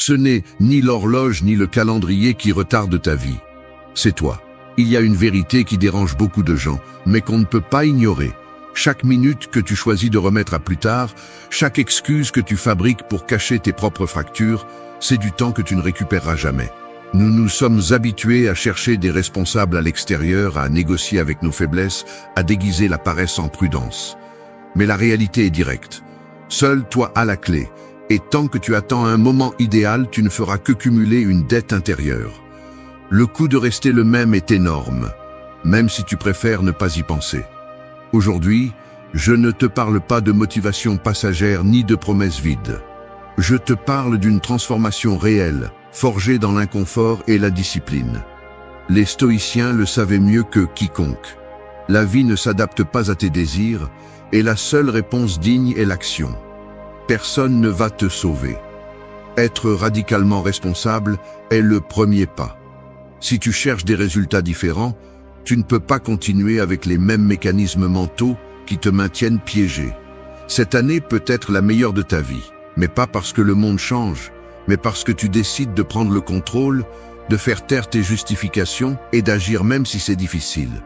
Ce n'est ni l'horloge ni le calendrier qui retardent ta vie. C'est toi. Il y a une vérité qui dérange beaucoup de gens, mais qu'on ne peut pas ignorer. Chaque minute que tu choisis de remettre à plus tard, chaque excuse que tu fabriques pour cacher tes propres fractures, c'est du temps que tu ne récupéreras jamais. Nous nous sommes habitués à chercher des responsables à l'extérieur, à négocier avec nos faiblesses, à déguiser la paresse en prudence. Mais la réalité est directe. Seul toi as la clé, et tant que tu attends un moment idéal, tu ne feras que cumuler une dette intérieure. Le coût de rester le même est énorme, même si tu préfères ne pas y penser. Aujourd'hui, je ne te parle pas de motivation passagère ni de promesses vides. Je te parle d'une transformation réelle, forgée dans l'inconfort et la discipline. Les stoïciens le savaient mieux que quiconque. La vie ne s'adapte pas à tes désirs, et la seule réponse digne est l'action. Personne ne va te sauver. Être radicalement responsable est le premier pas. Si tu cherches des résultats différents, tu ne peux pas continuer avec les mêmes mécanismes mentaux qui te maintiennent piégé. Cette année peut être la meilleure de ta vie, mais pas parce que le monde change, mais parce que tu décides de prendre le contrôle, de faire taire tes justifications et d'agir même si c'est difficile.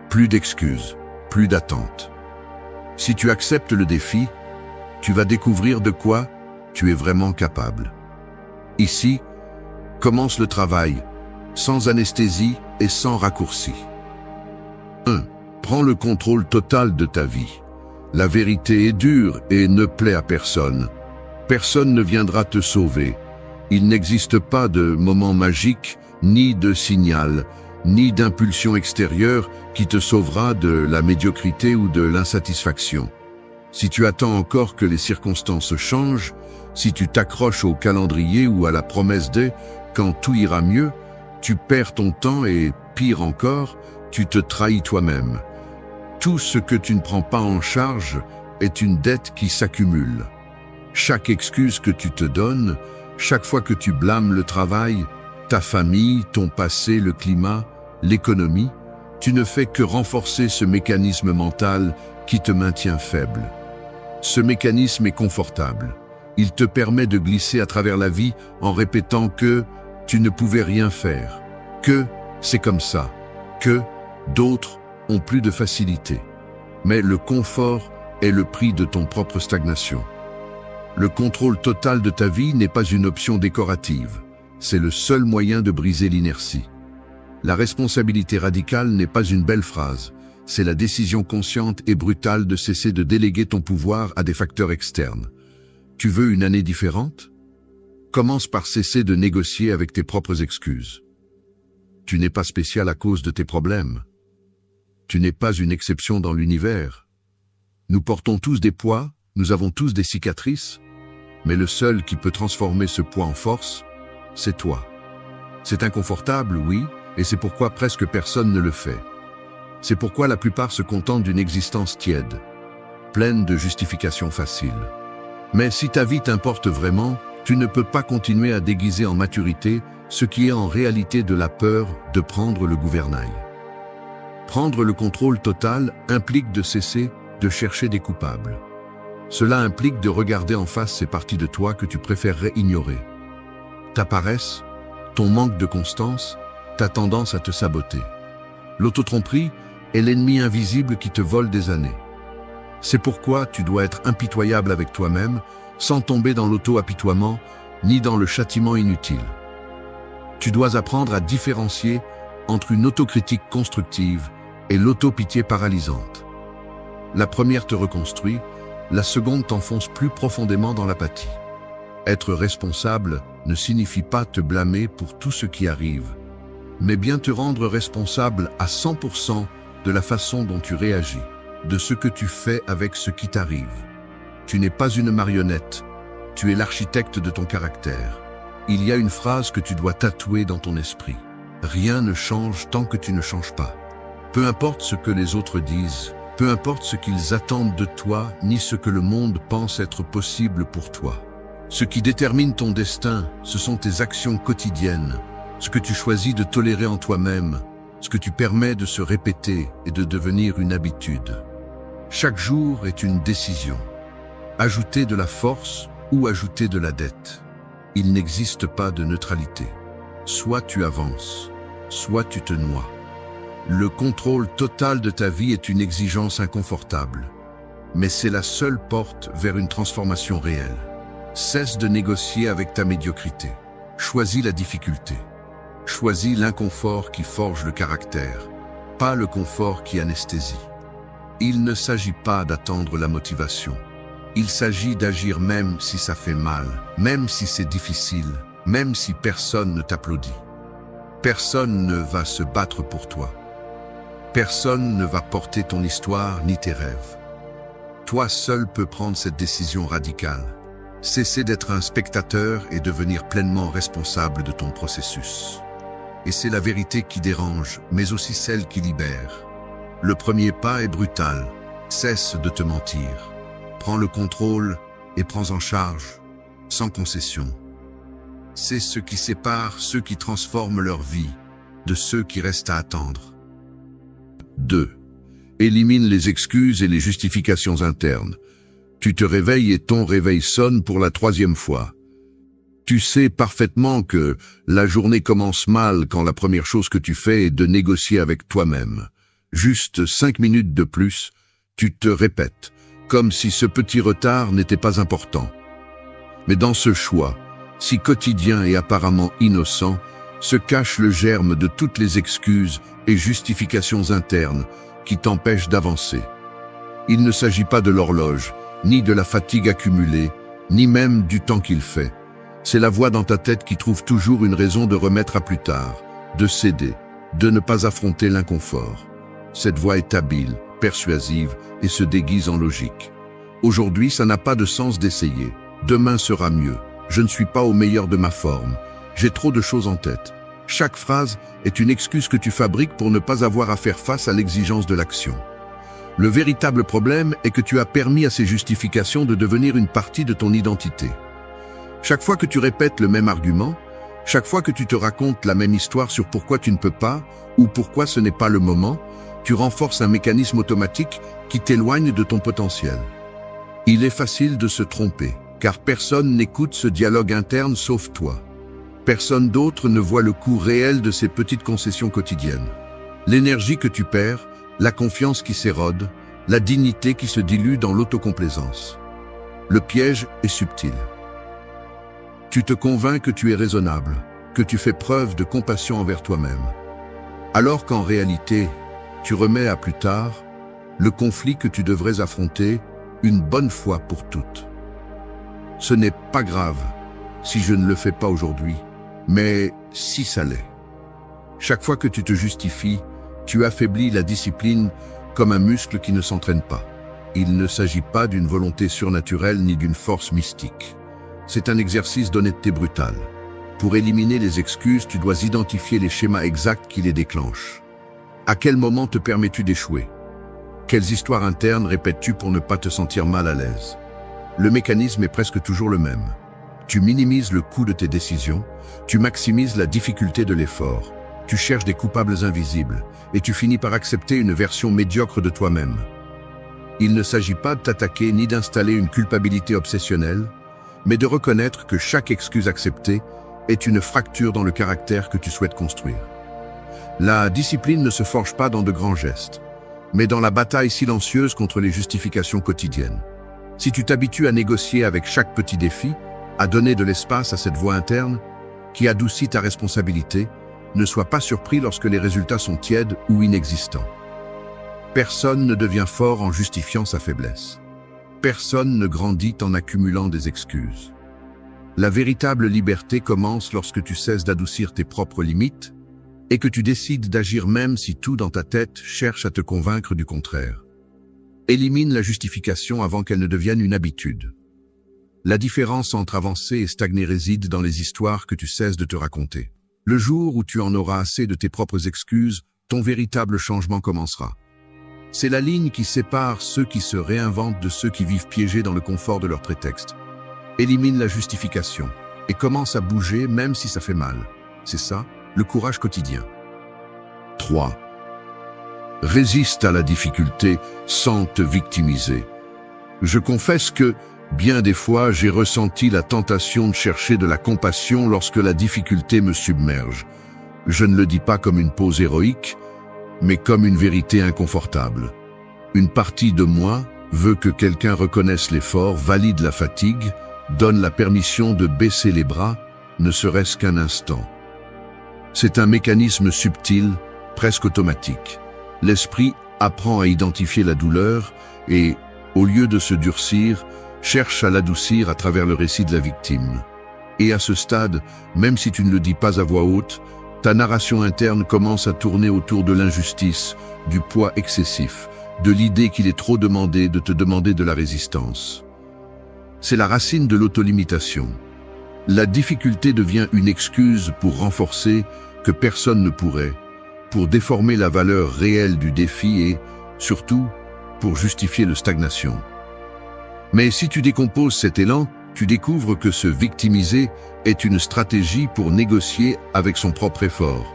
Plus d'excuses, plus d'attentes. Si tu acceptes le défi, tu vas découvrir de quoi tu es vraiment capable. Ici, commence le travail, sans anesthésie et sans raccourci. 1. Prends le contrôle total de ta vie. La vérité est dure et ne plaît à personne. Personne ne viendra te sauver. Il n'existe pas de moment magique, ni de signal, ni d'impulsion extérieure qui te sauvera de la médiocrité ou de l'insatisfaction. Si tu attends encore que les circonstances changent, si tu t'accroches au calendrier ou à la promesse de « quand tout ira mieux », tu perds ton temps et, pire encore, tu te trahis toi-même. Tout ce que tu ne prends pas en charge est une dette qui s'accumule. Chaque excuse que tu te donnes, chaque fois que tu blâmes le travail, ta famille, ton passé, le climat, l'économie, tu ne fais que renforcer ce mécanisme mental qui te maintient faible. Ce mécanisme est confortable. Il te permet de glisser à travers la vie en répétant que tu ne pouvais rien faire, que c'est comme ça, que d'autres ont plus de facilité. Mais le confort est le prix de ton propre stagnation. Le contrôle total de ta vie n'est pas une option décorative, c'est le seul moyen de briser l'inertie. La responsabilité radicale n'est pas une belle phrase, c'est la décision consciente et brutale de cesser de déléguer ton pouvoir à des facteurs externes. Tu veux une année différente ? Commence par cesser de négocier avec tes propres excuses. Tu n'es pas spécial à cause de tes problèmes. Tu n'es pas une exception dans l'univers. Nous portons tous des poids, nous avons tous des cicatrices, mais le seul qui peut transformer ce poids en force, c'est toi. C'est inconfortable, oui, et c'est pourquoi presque personne ne le fait. C'est pourquoi la plupart se contentent d'une existence tiède, pleine de justifications faciles. Mais si ta vie t'importe vraiment, tu ne peux pas continuer à déguiser en maturité ce qui est en réalité de la peur de prendre le gouvernail. Prendre le contrôle total implique de cesser de chercher des coupables. Cela implique de regarder en face ces parties de toi que tu préférerais ignorer. Ta paresse, ton manque de constance, ta tendance à te saboter. L'autotromperie est l'ennemi invisible qui te vole des années. C'est pourquoi tu dois être impitoyable avec toi-même, sans tomber dans l'auto-apitoiement, ni dans le châtiment inutile. Tu dois apprendre à différencier entre une autocritique constructive et l'autopitié paralysante. La première te reconstruit, la seconde t'enfonce plus profondément dans l'apathie. Être responsable ne signifie pas te blâmer pour tout ce qui arrive, mais bien te rendre responsable à 100% de la façon dont tu réagis, de ce que tu fais avec ce qui t'arrive. Tu n'es pas une marionnette, tu es l'architecte de ton caractère. Il y a une phrase que tu dois tatouer dans ton esprit. Rien ne change tant que tu ne changes pas. Peu importe ce que les autres disent, peu importe ce qu'ils attendent de toi, ni ce que le monde pense être possible pour toi. Ce qui détermine ton destin, ce sont tes actions quotidiennes, ce que tu choisis de tolérer en toi-même, ce que tu permets de se répéter et de devenir une habitude. Chaque jour est une décision. Ajouter de la force ou ajouter de la dette. Il n'existe pas de neutralité. Soit tu avances, soit tu te noies. Le contrôle total de ta vie est une exigence inconfortable, mais c'est la seule porte vers une transformation réelle. Cesse de négocier avec ta médiocrité. Choisis la difficulté. Choisis l'inconfort qui forge le caractère, pas le confort qui anesthésie. Il ne s'agit pas d'attendre la motivation. Il s'agit d'agir même si ça fait mal, même si c'est difficile, même si personne ne t'applaudit. Personne ne va se battre pour toi. Personne ne va porter ton histoire ni tes rêves. Toi seul peux prendre cette décision radicale. Cesser d'être un spectateur et devenir pleinement responsable de ton processus. Et c'est la vérité qui dérange, mais aussi celle qui libère. Le premier pas est brutal. Cesse de te mentir. Prends le contrôle et prends en charge, sans concession. C'est ce qui sépare ceux qui transforment leur vie de ceux qui restent à attendre. 2. Élimine les excuses et les justifications internes. Tu te réveilles et ton réveil sonne pour la 3e fois. Tu sais parfaitement que la journée commence mal quand la première chose que tu fais est de négocier avec toi-même. Juste 5 minutes de plus, tu te répètes, comme si ce petit retard n'était pas important. Mais dans ce choix, si quotidien et apparemment innocent, se cache le germe de toutes les excuses et justifications internes qui t'empêchent d'avancer. Il ne s'agit pas de l'horloge, ni de la fatigue accumulée, ni même du temps qu'il fait. C'est la voix dans ta tête qui trouve toujours une raison de remettre à plus tard, de céder, de ne pas affronter l'inconfort. Cette voix est habile, persuasive et se déguise en logique. Aujourd'hui, ça n'a pas de sens d'essayer. Demain sera mieux. Je ne suis pas au meilleur de ma forme. J'ai trop de choses en tête. Chaque phrase est une excuse que tu fabriques pour ne pas avoir à faire face à l'exigence de l'action. Le véritable problème est que tu as permis à ces justifications de devenir une partie de ton identité. Chaque fois que tu répètes le même argument, chaque fois que tu te racontes la même histoire sur pourquoi tu ne peux pas ou pourquoi ce n'est pas le moment, tu renforces un mécanisme automatique qui t'éloigne de ton potentiel. Il est facile de se tromper, car personne n'écoute ce dialogue interne sauf toi. Personne d'autre ne voit le coût réel de ces petites concessions quotidiennes. L'énergie que tu perds, la confiance qui s'érode, la dignité qui se dilue dans l'autocomplaisance. Le piège est subtil. Tu te convaincs que tu es raisonnable, que tu fais preuve de compassion envers toi-même. Alors qu'en réalité, tu remets à plus tard le conflit que tu devrais affronter une bonne fois pour toutes. Ce n'est pas grave si je ne le fais pas aujourd'hui, mais si ça l'est. Chaque fois que tu te justifies, tu affaiblis la discipline comme un muscle qui ne s'entraîne pas. Il ne s'agit pas d'une volonté surnaturelle ni d'une force mystique. C'est un exercice d'honnêteté brutale. Pour éliminer les excuses, tu dois identifier les schémas exacts qui les déclenchent. À quel moment te permets-tu d'échouer? Quelles histoires internes répètes-tu pour ne pas te sentir mal à l'aise? Le mécanisme est presque toujours le même. Tu minimises le coût de tes décisions, tu maximises la difficulté de l'effort, tu cherches des coupables invisibles, et tu finis par accepter une version médiocre de toi-même. Il ne s'agit pas de t'attaquer ni d'installer une culpabilité obsessionnelle, mais de reconnaître que chaque excuse acceptée est une fracture dans le caractère que tu souhaites construire. La discipline ne se forge pas dans de grands gestes, mais dans la bataille silencieuse contre les justifications quotidiennes. Si tu t'habitues à négocier avec chaque petit défi, à donner de l'espace à cette voix interne qui adoucit ta responsabilité, ne sois pas surpris lorsque les résultats sont tièdes ou inexistants. Personne ne devient fort en justifiant sa faiblesse. Personne ne grandit en accumulant des excuses. La véritable liberté commence lorsque tu cesses d'adoucir tes propres limites et que tu décides d'agir même si tout dans ta tête cherche à te convaincre du contraire. Élimine la justification avant qu'elle ne devienne une habitude. La différence entre avancer et stagner réside dans les histoires que tu cesses de te raconter. Le jour où tu en auras assez de tes propres excuses, ton véritable changement commencera. C'est la ligne qui sépare ceux qui se réinventent de ceux qui vivent piégés dans le confort de leurs prétextes. Élimine la justification et commence à bouger même si ça fait mal. C'est ça, le courage quotidien. 3. Résiste à la difficulté sans te victimiser. Je confesse que Bien des fois, j'ai ressenti la tentation de chercher de la compassion lorsque la difficulté me submerge. Je ne le dis pas comme une pose héroïque, mais comme une vérité inconfortable. Une partie de moi veut que quelqu'un reconnaisse l'effort, valide la fatigue, donne la permission de baisser les bras, ne serait-ce qu'un instant. C'est un mécanisme subtil, presque automatique. L'esprit apprend à identifier la douleur et, au lieu de se durcir, cherche à l'adoucir à travers le récit de la victime. Et à ce stade, même si tu ne le dis pas à voix haute, ta narration interne commence à tourner autour de l'injustice, du poids excessif, de l'idée qu'il est trop demandé de te demander de la résistance. C'est la racine de l'autolimitation. La difficulté devient une excuse pour renforcer que personne ne pourrait, pour déformer la valeur réelle du défi et, surtout, pour justifier la stagnation. Mais si tu décomposes cet élan, tu découvres que se victimiser est une stratégie pour négocier avec son propre effort.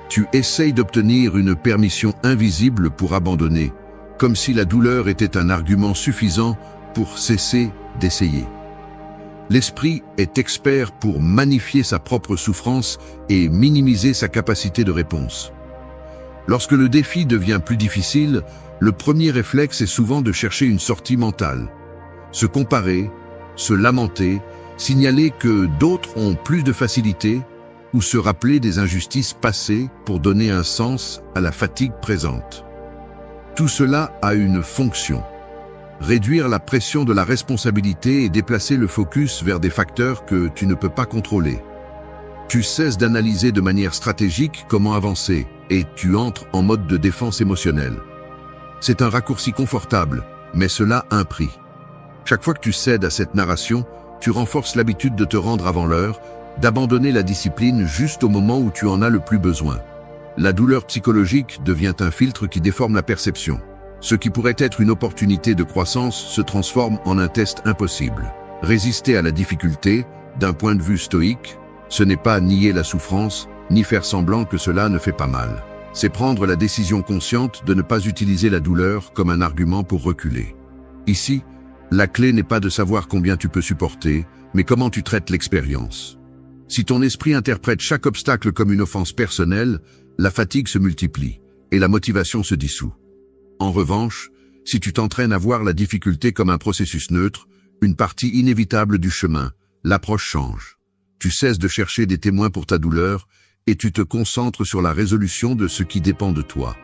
Tu essayes d'obtenir une permission invisible pour abandonner, comme si la douleur était un argument suffisant pour cesser d'essayer. L'esprit est expert pour magnifier sa propre souffrance et minimiser sa capacité de réponse. Lorsque le défi devient plus difficile, le premier réflexe est souvent de chercher une sortie mentale. Se comparer, se lamenter, signaler que d'autres ont plus de facilité ou se rappeler des injustices passées pour donner un sens à la fatigue présente. Tout cela a une fonction. Réduire la pression de la responsabilité et déplacer le focus vers des facteurs que tu ne peux pas contrôler. Tu cesses d'analyser de manière stratégique comment avancer et tu entres en mode de défense émotionnelle. C'est un raccourci confortable, mais cela a un prix. Chaque fois que tu cèdes à cette narration, tu renforces l'habitude de te rendre avant l'heure, d'abandonner la discipline juste au moment où tu en as le plus besoin. La douleur psychologique devient un filtre qui déforme la perception. Ce qui pourrait être une opportunité de croissance se transforme en un test impossible. Résister à la difficulté, d'un point de vue stoïque, ce n'est pas nier la souffrance, ni faire semblant que cela ne fait pas mal. C'est prendre la décision consciente de ne pas utiliser la douleur comme un argument pour reculer. Ici, la clé n'est pas de savoir combien tu peux supporter, mais comment tu traites l'expérience. Si ton esprit interprète chaque obstacle comme une offense personnelle, la fatigue se multiplie et la motivation se dissout. En revanche, si tu t'entraînes à voir la difficulté comme un processus neutre, une partie inévitable du chemin, l'approche change. Tu cesses de chercher des témoins pour ta douleur et tu te concentres sur la résolution de ce qui dépend de toi.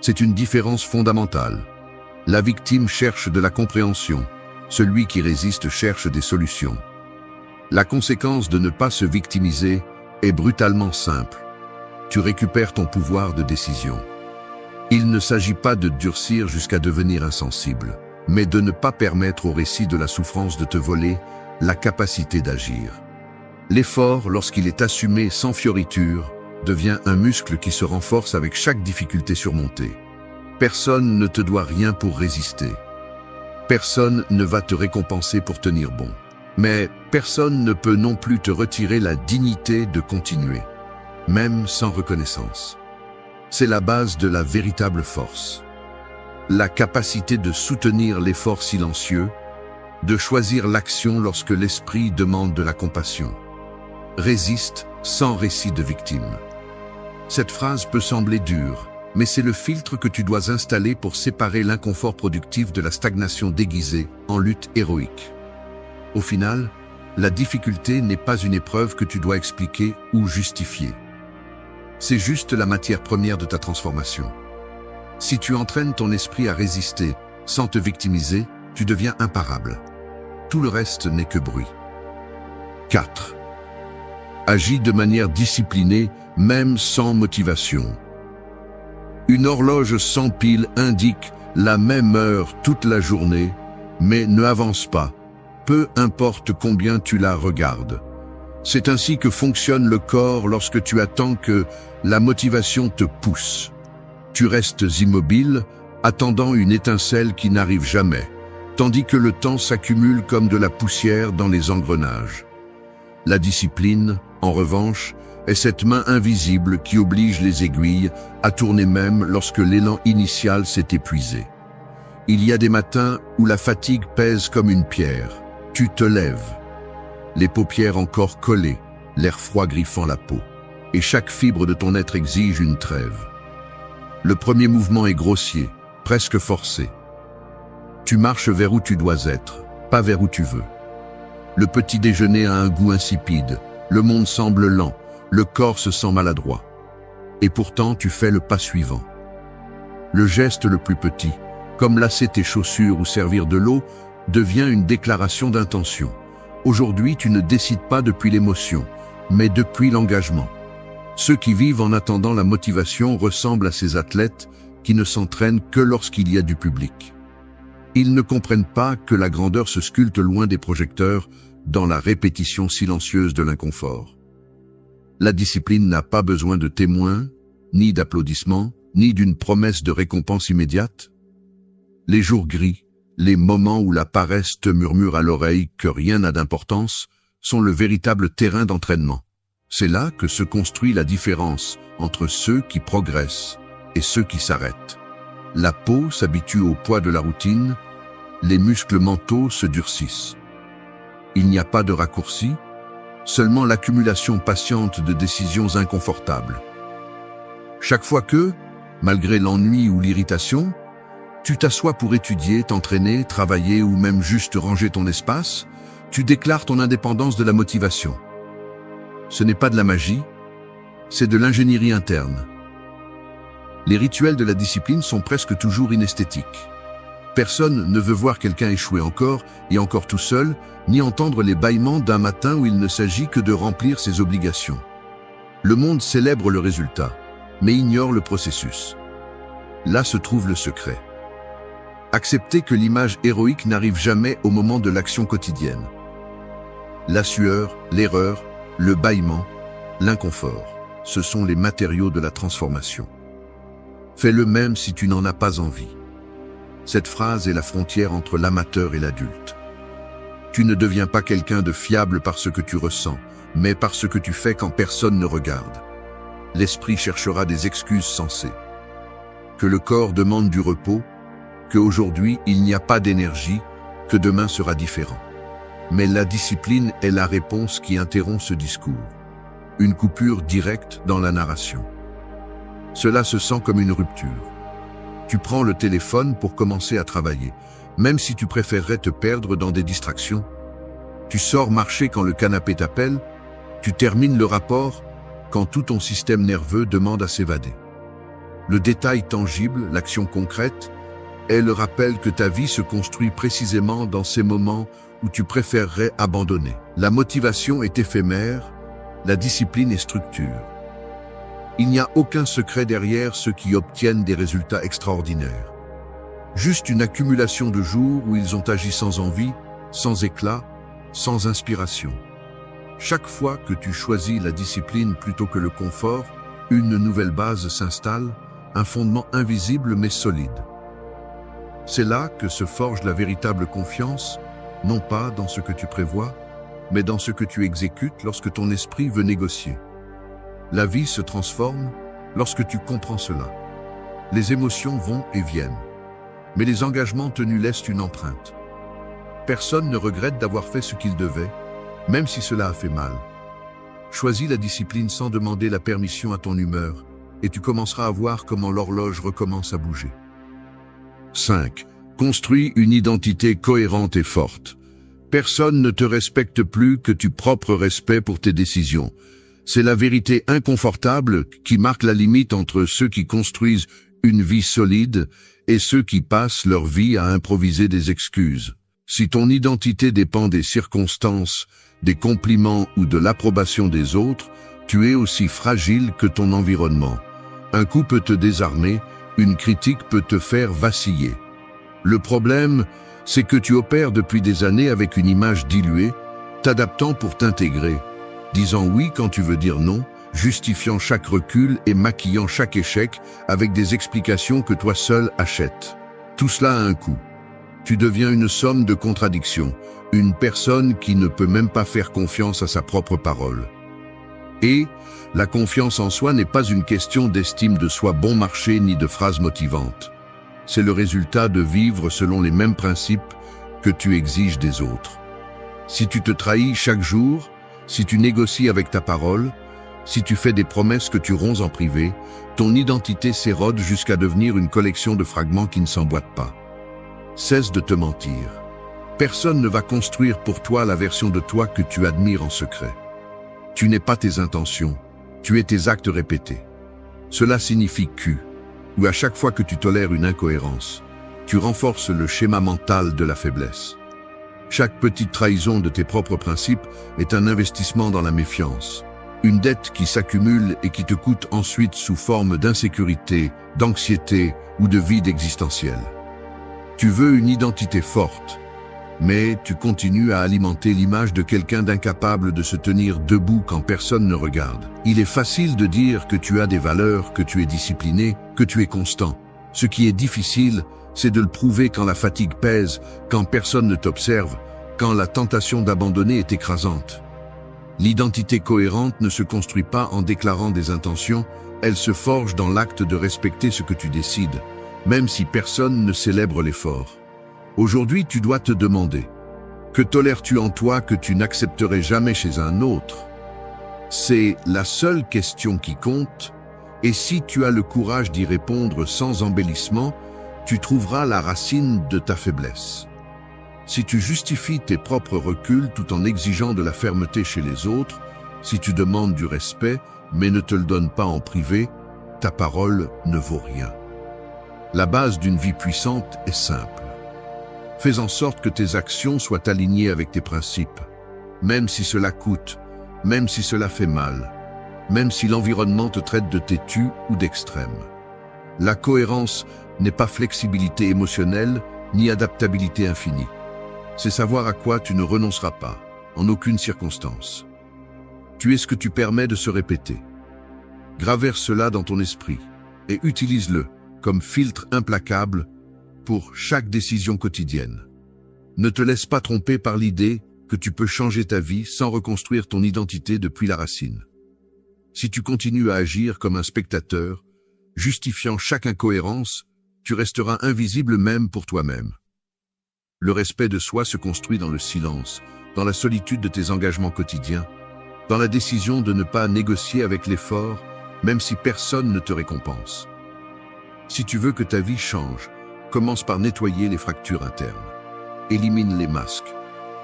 C'est une différence fondamentale. La victime cherche de la compréhension, celui qui résiste cherche des solutions. La conséquence de ne pas se victimiser est brutalement simple. Tu récupères ton pouvoir de décision. Il ne s'agit pas de durcir jusqu'à devenir insensible, mais de ne pas permettre au récit de la souffrance de te voler la capacité d'agir. L'effort, lorsqu'il est assumé sans fioriture, devient un muscle qui se renforce avec chaque difficulté surmontée. Personne ne te doit rien pour résister. Personne ne va te récompenser pour tenir bon. Mais personne ne peut non plus te retirer la dignité de continuer, même sans reconnaissance. C'est la base de la véritable force. La capacité de soutenir l'effort silencieux, de choisir l'action lorsque l'esprit demande de la compassion. Résiste sans récit de victime. Cette phrase peut sembler dure, mais c'est le filtre que tu dois installer pour séparer l'inconfort productif de la stagnation déguisée en lutte héroïque. Au final, la difficulté n'est pas une épreuve que tu dois expliquer ou justifier. C'est juste la matière première de ta transformation. Si tu entraînes ton esprit à résister sans te victimiser, tu deviens imparable. Tout le reste n'est que bruit. 4. Agis de manière disciplinée, même sans motivation. Une horloge sans pile indique la même heure toute la journée, mais ne avance pas, peu importe combien tu la regardes. C'est ainsi que fonctionne le corps lorsque tu attends que la motivation te pousse. Tu restes immobile, attendant une étincelle qui n'arrive jamais, tandis que le temps s'accumule comme de la poussière dans les engrenages. La discipline, en revanche, est cette main invisible qui oblige les aiguilles à tourner même lorsque l'élan initial s'est épuisé. Il y a des matins où la fatigue pèse comme une pierre, Tu te lèves, les paupières encore collées, l'air froid griffant la peau, et chaque fibre de ton être exige une trêve. Le premier mouvement est grossier, presque forcé. Tu marches vers où tu dois être, pas vers où tu veux. Le petit déjeuner a un goût insipide, le monde semble lent, le corps se sent maladroit. Et pourtant tu fais le pas suivant. Le geste le plus petit, comme lasser tes chaussures ou servir de l'eau, devient une déclaration d'intention. Aujourd'hui, tu ne décides pas depuis l'émotion, mais depuis l'engagement. Ceux qui vivent en attendant la motivation ressemblent à ces athlètes qui ne s'entraînent que lorsqu'il y a du public. Ils ne comprennent pas que la grandeur se sculpte loin des projecteurs, dans la répétition silencieuse de l'inconfort. La discipline n'a pas besoin de témoins, ni d'applaudissements, ni d'une promesse de récompense immédiate. Les jours gris, les moments où la paresse te murmure à l'oreille que rien n'a d'importance, sont le véritable terrain d'entraînement. C'est là que se construit la différence entre ceux qui progressent et ceux qui s'arrêtent. La peau s'habitue au poids de la routine, les muscles mentaux se durcissent. Il n'y a pas de raccourci, seulement l'accumulation patiente de décisions inconfortables. Chaque fois que, malgré l'ennui ou l'irritation, tu t'assois pour étudier, t'entraîner, travailler ou même juste ranger ton espace, tu déclares ton indépendance de la motivation. Ce n'est pas de la magie, c'est de l'ingénierie interne. Les rituels de la discipline sont presque toujours inesthétiques. Personne ne veut voir quelqu'un échouer encore et encore tout seul, ni entendre les bâillements d'un matin où il ne s'agit que de remplir ses obligations. Le monde célèbre le résultat, mais ignore le processus. Là se trouve le secret. Accepter que l'image héroïque n'arrive jamais au moment de l'action quotidienne. La sueur, l'erreur, le bâillement, l'inconfort, ce sont les matériaux de la transformation. Fais-le même si tu n'en as pas envie. Cette phrase est la frontière entre l'amateur et l'adulte. Tu ne deviens pas quelqu'un de fiable par ce que tu ressens, mais par ce que tu fais quand personne ne regarde. L'esprit cherchera des excuses sensées. Que le corps demande du repos, qu'aujourd'hui il n'y a pas d'énergie, que demain sera différent. Mais la discipline est la réponse qui interrompt ce discours. Une coupure directe dans la narration. Cela se sent comme une rupture. Tu prends le téléphone pour commencer à travailler, même si tu préférerais te perdre dans des distractions. Tu sors marcher quand le canapé t'appelle, tu termines le rapport quand tout ton système nerveux demande à s'évader. Le détail tangible, l'action concrète, est le rappel que ta vie se construit précisément dans ces moments où tu préférerais abandonner. La motivation est éphémère, la discipline est structure. Il n'y a aucun secret derrière ceux qui obtiennent des résultats extraordinaires. Juste une accumulation de jours où ils ont agi sans envie, sans éclat, sans inspiration. Chaque fois que tu choisis la discipline plutôt que le confort, une nouvelle base s'installe, un fondement invisible mais solide. C'est là que se forge la véritable confiance, non pas dans ce que tu prévois, mais dans ce que tu exécutes lorsque ton esprit veut négocier. La vie se transforme lorsque tu comprends cela. Les émotions vont et viennent, mais les engagements tenus laissent une empreinte. Personne ne regrette d'avoir fait ce qu'il devait, même si cela a fait mal. Choisis la discipline sans demander la permission à ton humeur, et tu commenceras à voir comment l'horloge recommence à bouger. 5. Construis une identité cohérente et forte. Personne ne te respecte plus que tu propre respect pour tes décisions. C'est la vérité inconfortable qui marque la limite entre ceux qui construisent une vie solide et ceux qui passent leur vie à improviser des excuses. Si ton identité dépend des circonstances, des compliments ou de l'approbation des autres, tu es aussi fragile que ton environnement. Un coup peut te désarmer, une critique peut te faire vaciller. Le problème, c'est que tu opères depuis des années avec une image diluée, t'adaptant pour t'intégrer, disant oui quand tu veux dire non, justifiant chaque recul et maquillant chaque échec avec des explications que toi seul achètes. Tout cela a un coût. Tu deviens une somme de contradictions, une personne qui ne peut même pas faire confiance à sa propre parole. Et la confiance en soi n'est pas une question d'estime de soi bon marché ni de phrases motivantes. C'est le résultat de vivre selon les mêmes principes que tu exiges des autres. Si tu te trahis chaque jour, si tu négocies avec ta parole, si tu fais des promesses que tu romps en privé, ton identité s'érode jusqu'à devenir une collection de fragments qui ne s'emboîtent pas. Cesse de te mentir. Personne ne va construire pour toi la version de toi que tu admires en secret. Tu n'es pas tes intentions, tu es tes actes répétés. Cela signifie ou à chaque fois que tu tolères une incohérence, tu renforces le schéma mental de la faiblesse. Chaque petite trahison de tes propres principes est un investissement dans la méfiance. Une dette qui s'accumule et qui te coûte ensuite sous forme d'insécurité, d'anxiété ou de vide existentiel. Tu veux une identité forte, mais tu continues à alimenter l'image de quelqu'un d'incapable de se tenir debout quand personne ne regarde. Il est facile de dire que tu as des valeurs, que tu es discipliné, que tu es constant. Ce qui est difficile, c'est de le prouver quand la fatigue pèse, quand personne ne t'observe, quand la tentation d'abandonner est écrasante. L'identité cohérente ne se construit pas en déclarant des intentions, elle se forge dans l'acte de respecter ce que tu décides, même si personne ne célèbre l'effort. Aujourd'hui, tu dois te demander, que tolères-tu en toi que tu n'accepterais jamais chez un autre? C'est la seule question qui compte, et si tu as le courage d'y répondre sans embellissement, tu trouveras la racine de ta faiblesse. Si tu justifies tes propres reculs tout en exigeant de la fermeté chez les autres, si tu demandes du respect mais ne te le donnes pas en privé, ta parole ne vaut rien. La base d'une vie puissante est simple. Fais en sorte que tes actions soient alignées avec tes principes, même si cela coûte, même si cela fait mal, même si l'environnement te traite de têtu ou d'extrême. La cohérence n'est pas flexibilité émotionnelle ni adaptabilité infinie. C'est savoir à quoi tu ne renonceras pas, en aucune circonstance. Tu es ce que tu permets de se répéter. Gravère cela dans ton esprit et utilise-le comme filtre implacable pour chaque décision quotidienne. Ne te laisse pas tromper par l'idée que tu peux changer ta vie sans reconstruire ton identité depuis la racine. Si tu continues à agir comme un spectateur, justifiant chaque incohérence, tu resteras invisible même pour toi-même. Le respect de soi se construit dans le silence, dans la solitude de tes engagements quotidiens, dans la décision de ne pas négocier avec l'effort, même si personne ne te récompense. Si tu veux que ta vie change, commence par nettoyer les fractures internes. Élimine les masques.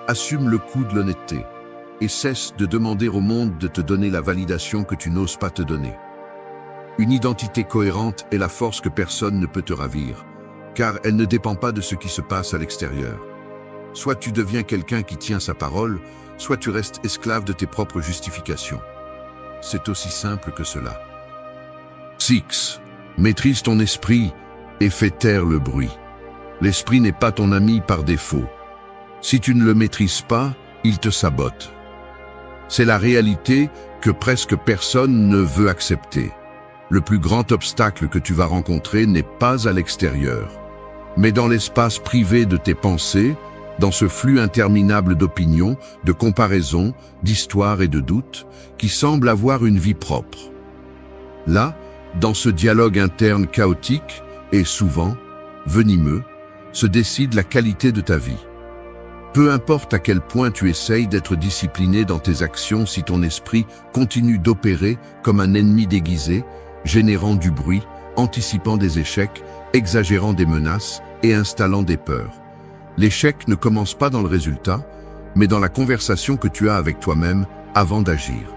Assume le coût de l'honnêteté. Et cesse de demander au monde de te donner la validation que tu n'oses pas te donner. Une identité cohérente est la force que personne ne peut te ravir, car elle ne dépend pas de ce qui se passe à l'extérieur. Soit tu deviens quelqu'un qui tient sa parole, soit tu restes esclave de tes propres justifications. C'est aussi simple que cela. 6. Maîtrise ton esprit et fais taire le bruit. L'esprit n'est pas ton ami par défaut. Si tu ne le maîtrises pas, il te sabote. C'est la réalité que presque personne ne veut accepter. Le plus grand obstacle que tu vas rencontrer n'est pas à l'extérieur, mais dans l'espace privé de tes pensées, dans ce flux interminable d'opinions, de comparaisons, d'histoires et de doutes, qui semble avoir une vie propre. Là, dans ce dialogue interne chaotique et souvent venimeux, se décide la qualité de ta vie. Peu importe à quel point tu essayes d'être discipliné dans tes actions, si ton esprit continue d'opérer comme un ennemi déguisé, générant du bruit, anticipant des échecs, exagérant des menaces et installant des peurs. L'échec ne commence pas dans le résultat, mais dans la conversation que tu as avec toi-même avant d'agir.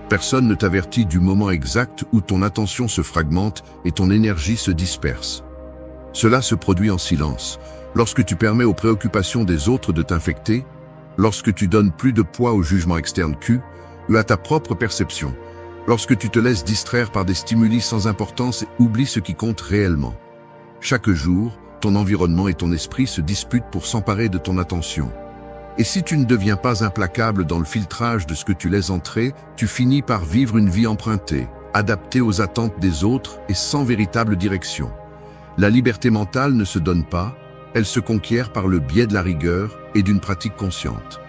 Personne ne t'avertit du moment exact où ton attention se fragmente et ton énergie se disperse. Cela se produit en silence, lorsque tu permets aux préoccupations des autres de t'infecter, lorsque tu donnes plus de poids au jugement externe ou à ta propre perception, lorsque tu te laisses distraire par des stimuli sans importance et oublies ce qui compte réellement. Chaque jour, ton environnement et ton esprit se disputent pour s'emparer de ton attention. Et si tu ne deviens pas implacable dans le filtrage de ce que tu laisses entrer, tu finis par vivre une vie empruntée, adaptée aux attentes des autres et sans véritable direction. La liberté mentale ne se donne pas, elle se conquiert par le biais de la rigueur et d'une pratique consciente.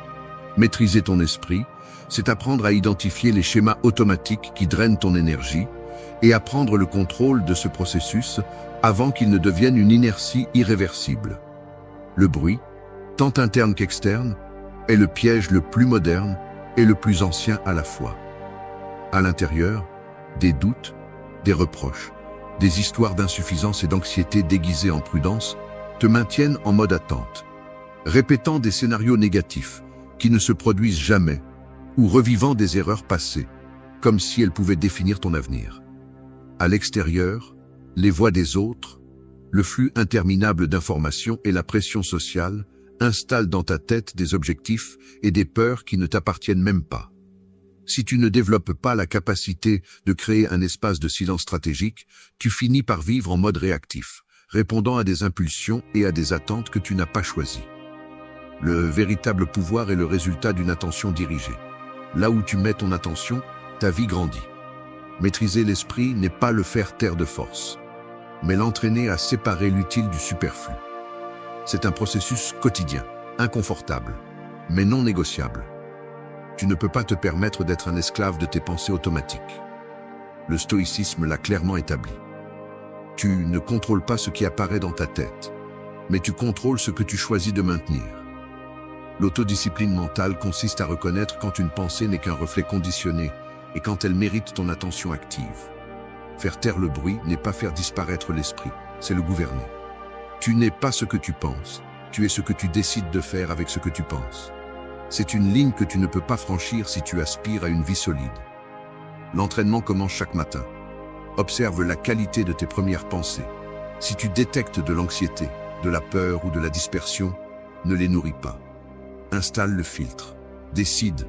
Maîtriser ton esprit, c'est apprendre à identifier les schémas automatiques qui drainent ton énergie et à prendre le contrôle de ce processus avant qu'il ne devienne une inertie irréversible. Le bruit, tant interne qu'externe, est le piège le plus moderne et le plus ancien à la fois. À l'intérieur, des doutes, des reproches, des histoires d'insuffisance et d'anxiété déguisées en prudence te maintiennent en mode attente, répétant des scénarios négatifs qui ne se produisent jamais ou revivant des erreurs passées, comme si elles pouvaient définir ton avenir. À l'extérieur, les voix des autres, le flux interminable d'informations et la pression sociale installent dans ta tête des objectifs et des peurs qui ne t'appartiennent même pas. Si tu ne développes pas la capacité de créer un espace de silence stratégique, tu finis par vivre en mode réactif, répondant à des impulsions et à des attentes que tu n'as pas choisies. Le véritable pouvoir est le résultat d'une attention dirigée. Là où tu mets ton attention, ta vie grandit. Maîtriser l'esprit n'est pas le faire taire de force, mais l'entraîner à séparer l'utile du superflu. C'est un processus quotidien, inconfortable, mais non négociable. Tu ne peux pas te permettre d'être un esclave de tes pensées automatiques. Le stoïcisme l'a clairement établi. Tu ne contrôles pas ce qui apparaît dans ta tête, mais tu contrôles ce que tu choisis de maintenir. L'autodiscipline mentale consiste à reconnaître quand une pensée n'est qu'un reflet conditionné et quand elle mérite ton attention active. Faire taire le bruit n'est pas faire disparaître l'esprit, c'est le gouverner. Tu n'es pas ce que tu penses, tu es ce que tu décides de faire avec ce que tu penses. C'est une ligne que tu ne peux pas franchir si tu aspires à une vie solide. L'entraînement commence chaque matin. Observe la qualité de tes premières pensées. Si tu détectes de l'anxiété, de la peur ou de la dispersion, ne les nourris pas. Installe le filtre. Décide,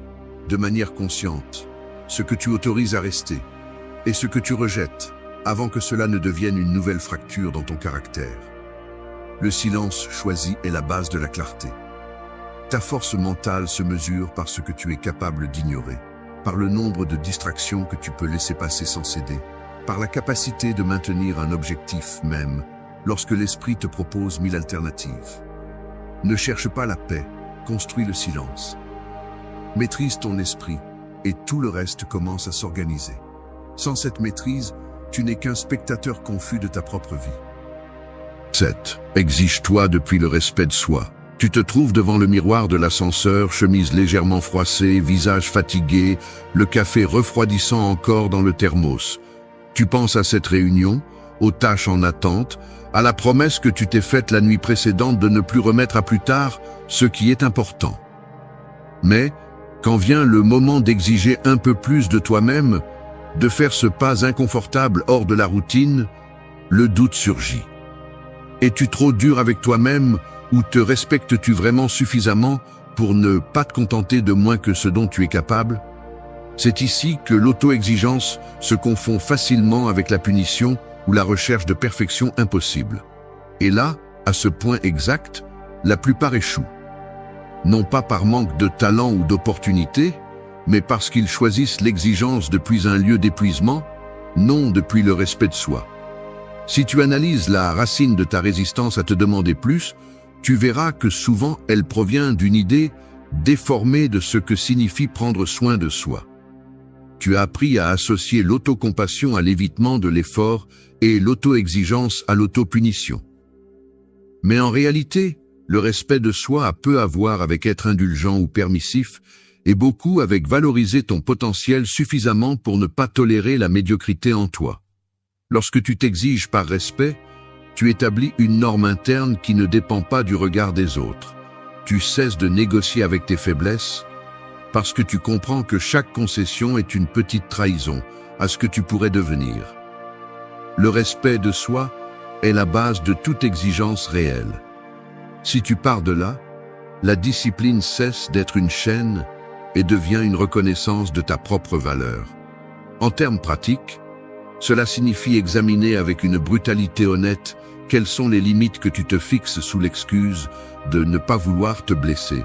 de manière consciente, ce que tu autorises à rester et ce que tu rejettes, avant que cela ne devienne une nouvelle fracture dans ton caractère. Le silence choisi est la base de la clarté. Ta force mentale se mesure par ce que tu es capable d'ignorer, par le nombre de distractions que tu peux laisser passer sans céder, par la capacité de maintenir un objectif même, lorsque l'esprit te propose 1000 alternatives. Ne cherche pas la paix, construis le silence. Maîtrise ton esprit, et tout le reste commence à s'organiser. Sans cette maîtrise, tu n'es qu'un spectateur confus de ta propre vie. 7. Exige-toi depuis le respect de soi. Tu te trouves devant le miroir de l'ascenseur, chemise légèrement froissée, visage fatigué, le café refroidissant encore dans le thermos. Tu penses à cette réunion, aux tâches en attente, à la promesse que tu t'es faite la nuit précédente de ne plus remettre à plus tard ce qui est important. Mais, quand vient le moment d'exiger un peu plus de toi-même, de faire ce pas inconfortable hors de la routine, le doute surgit. Es-tu trop dur avec toi-même ou te respectes-tu vraiment suffisamment pour ne pas te contenter de moins que ce dont tu es capable? C'est ici que l'auto-exigence se confond facilement avec la punition ou la recherche de perfection impossible. Et là, à ce point exact, la plupart échouent. Non pas par manque de talent ou d'opportunité, mais parce qu'ils choisissent l'exigence depuis un lieu d'épuisement, non depuis le respect de soi. Si tu analyses la racine de ta résistance à te demander plus, tu verras que souvent elle provient d'une idée déformée de ce que signifie prendre soin de soi. Tu as appris à associer l'autocompassion à l'évitement de l'effort et l'auto-exigence à l'autopunition. Mais en réalité, le respect de soi a peu à voir avec être indulgent ou permissif, et beaucoup avec valoriser ton potentiel suffisamment pour ne pas tolérer la médiocrité en toi. Lorsque tu t'exiges par respect, tu établis une norme interne qui ne dépend pas du regard des autres. Tu cesses de négocier avec tes faiblesses, parce que tu comprends que chaque concession est une petite trahison à ce que tu pourrais devenir. Le respect de soi est la base de toute exigence réelle. Si tu pars de là, la discipline cesse d'être une chaîne et devient une reconnaissance de ta propre valeur. En termes pratiques, cela signifie examiner avec une brutalité honnête quelles sont les limites que tu te fixes sous l'excuse de ne pas vouloir te blesser.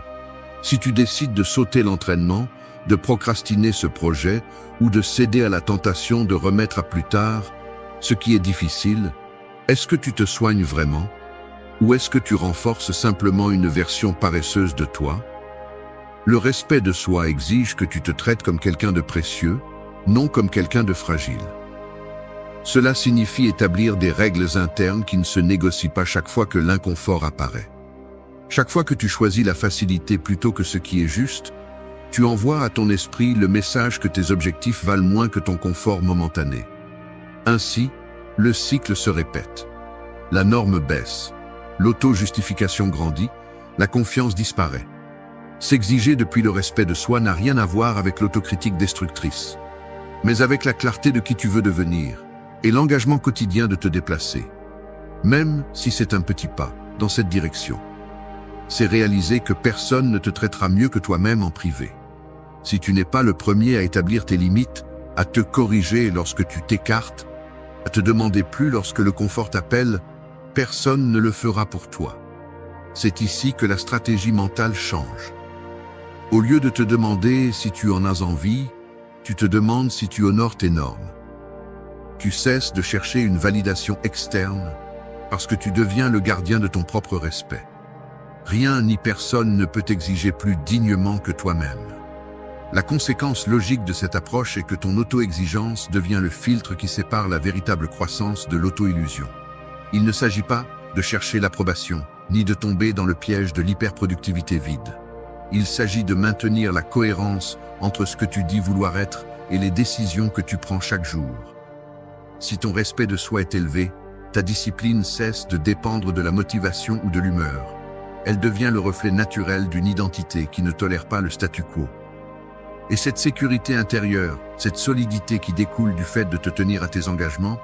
Si tu décides de sauter l'entraînement, de procrastiner ce projet ou de céder à la tentation de remettre à plus tard ce qui est difficile, est-ce que tu te soignes vraiment? Ou est-ce que tu renforces simplement une version paresseuse de toi? Le respect de soi exige que tu te traites comme quelqu'un de précieux, non comme quelqu'un de fragile. Cela signifie établir des règles internes qui ne se négocient pas chaque fois que l'inconfort apparaît. Chaque fois que tu choisis la facilité plutôt que ce qui est juste, tu envoies à ton esprit le message que tes objectifs valent moins que ton confort momentané. Ainsi, le cycle se répète. La norme baisse, l'auto-justification grandit, la confiance disparaît. S'exiger depuis le respect de soi n'a rien à voir avec l'autocritique destructrice, mais avec la clarté de qui tu veux devenir et l'engagement quotidien de te déplacer, même si c'est un petit pas dans cette direction. C'est réaliser que personne ne te traitera mieux que toi-même en privé. Si tu n'es pas le premier à établir tes limites, à te corriger lorsque tu t'écartes, à te demander plus lorsque le confort t'appelle, personne ne le fera pour toi. C'est ici que la stratégie mentale change. Au lieu de te demander si tu en as envie, tu te demandes si tu honores tes normes. Tu cesses de chercher une validation externe parce que tu deviens le gardien de ton propre respect. Rien ni personne ne peut t'exiger plus dignement que toi-même. La conséquence logique de cette approche est que ton auto-exigence devient le filtre qui sépare la véritable croissance de l'auto-illusion. Il ne s'agit pas de chercher l'approbation, ni de tomber dans le piège de l'hyperproductivité vide. Il s'agit de maintenir la cohérence entre ce que tu dis vouloir être et les décisions que tu prends chaque jour. Si ton respect de soi est élevé, ta discipline cesse de dépendre de la motivation ou de l'humeur. Elle devient le reflet naturel d'une identité qui ne tolère pas le statu quo. Et cette sécurité intérieure, cette solidité qui découle du fait de te tenir à tes engagements,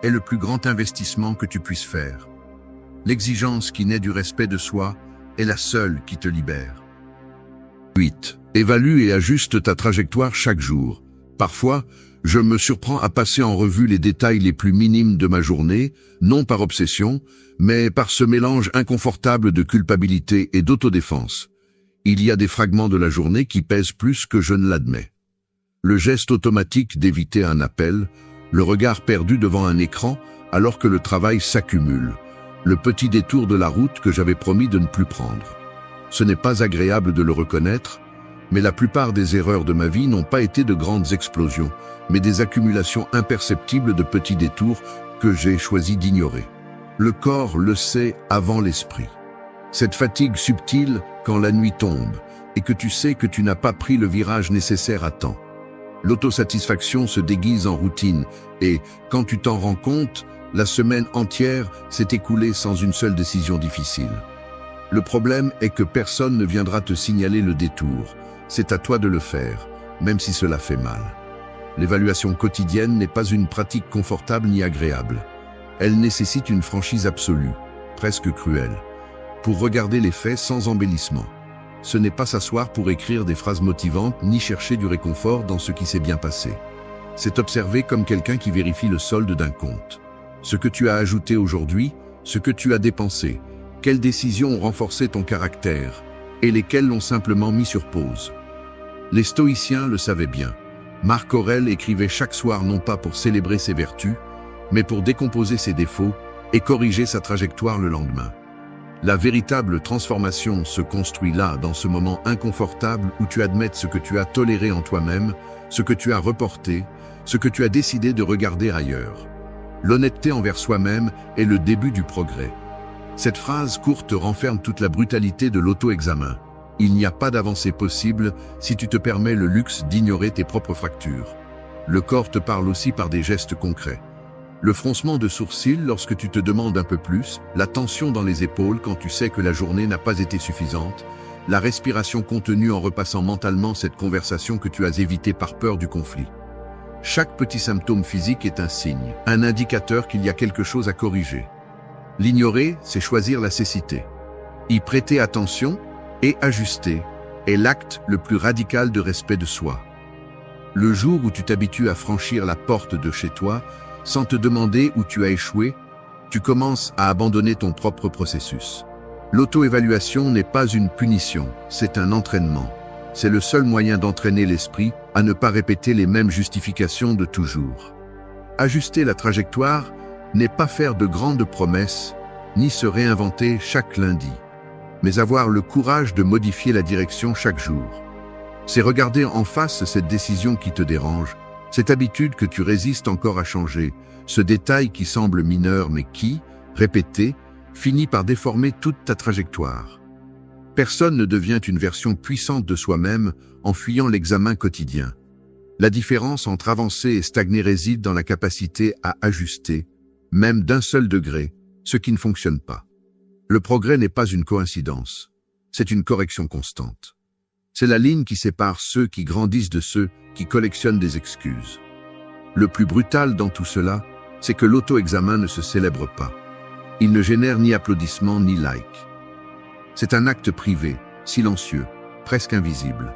est le plus grand investissement que tu puisses faire. L'exigence qui naît du respect de soi est la seule qui te libère. 8. Évalue et ajuste ta trajectoire chaque jour. Parfois, je me surprends à passer en revue les détails les plus minimes de ma journée, non par obsession, mais par ce mélange inconfortable de culpabilité et d'autodéfense. Il y a des fragments de la journée qui pèsent plus que je ne l'admets. Le geste automatique d'éviter un appel, le regard perdu devant un écran alors que le travail s'accumule, le petit détour de la route que j'avais promis de ne plus prendre. Ce n'est pas agréable de le reconnaître, mais la plupart des erreurs de ma vie n'ont pas été de grandes explosions, mais des accumulations imperceptibles de petits détours que j'ai choisi d'ignorer. Le corps le sait avant l'esprit. Cette fatigue subtile quand la nuit tombe et que tu sais que tu n'as pas pris le virage nécessaire à temps. L'autosatisfaction se déguise en routine et, quand tu t'en rends compte, la semaine entière s'est écoulée sans une seule décision difficile. Le problème est que personne ne viendra te signaler le détour. C'est à toi de le faire, même si cela fait mal. L'évaluation quotidienne n'est pas une pratique confortable ni agréable. Elle nécessite une franchise absolue, presque cruelle, pour regarder les faits sans embellissement. Ce n'est pas s'asseoir pour écrire des phrases motivantes ni chercher du réconfort dans ce qui s'est bien passé. C'est observer comme quelqu'un qui vérifie le solde d'un compte. Ce que tu as ajouté aujourd'hui, ce que tu as dépensé, quelles décisions ont renforcé ton caractère et lesquelles l'ont simplement mis sur pause. Les stoïciens le savaient bien. Marc Aurèle écrivait chaque soir non pas pour célébrer ses vertus, mais pour décomposer ses défauts et corriger sa trajectoire le lendemain. La véritable transformation se construit là, dans ce moment inconfortable où tu admettes ce que tu as toléré en toi-même, ce que tu as reporté, ce que tu as décidé de regarder ailleurs. L'honnêteté envers soi-même est le début du progrès. Cette phrase courte renferme toute la brutalité de l'auto-examen. Il n'y a pas d'avancée possible si tu te permets le luxe d'ignorer tes propres fractures. Le corps te parle aussi par des gestes concrets. Le froncement de sourcils lorsque tu te demandes un peu plus, la tension dans les épaules quand tu sais que la journée n'a pas été suffisante, la respiration contenue en repassant mentalement cette conversation que tu as évitée par peur du conflit. Chaque petit symptôme physique est un signe, un indicateur qu'il y a quelque chose à corriger. L'ignorer, c'est choisir la cécité. Y prêter attention et ajuster est l'acte le plus radical de respect de soi. Le jour où tu t'habitues à franchir la porte de chez toi, sans te demander où tu as échoué, tu commences à abandonner ton propre processus. L'auto-évaluation n'est pas une punition, c'est un entraînement. C'est le seul moyen d'entraîner l'esprit à ne pas répéter les mêmes justifications de toujours. Ajuster la trajectoire n'est pas faire de grandes promesses, ni se réinventer chaque lundi, mais avoir le courage de modifier la direction chaque jour. C'est regarder en face cette décision qui te dérange, cette habitude que tu résistes encore à changer, ce détail qui semble mineur mais qui, répété, finit par déformer toute ta trajectoire. Personne ne devient une version puissante de soi-même en fuyant l'examen quotidien. La différence entre avancer et stagner réside dans la capacité à ajuster, même d'un seul degré, ce qui ne fonctionne pas. Le progrès n'est pas une coïncidence, c'est une correction constante. C'est la ligne qui sépare ceux qui grandissent de ceux qui collectionnent des excuses. Le plus brutal dans tout cela, c'est que l'auto-examen ne se célèbre pas. Il ne génère ni applaudissements ni likes. C'est un acte privé, silencieux, presque invisible.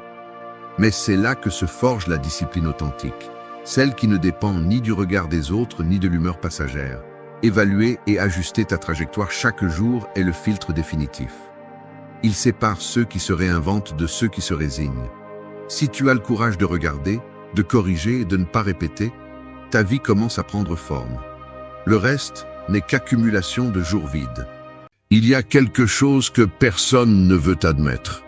Mais c'est là que se forge la discipline authentique, celle qui ne dépend ni du regard des autres ni de l'humeur passagère. Évaluer et ajuster ta trajectoire chaque jour est le filtre définitif. Il sépare ceux qui se réinventent de ceux qui se résignent. Si tu as le courage de regarder, de corriger et de ne pas répéter, ta vie commence à prendre forme. Le reste n'est qu'accumulation de jours vides. Il y a quelque chose que personne ne veut admettre.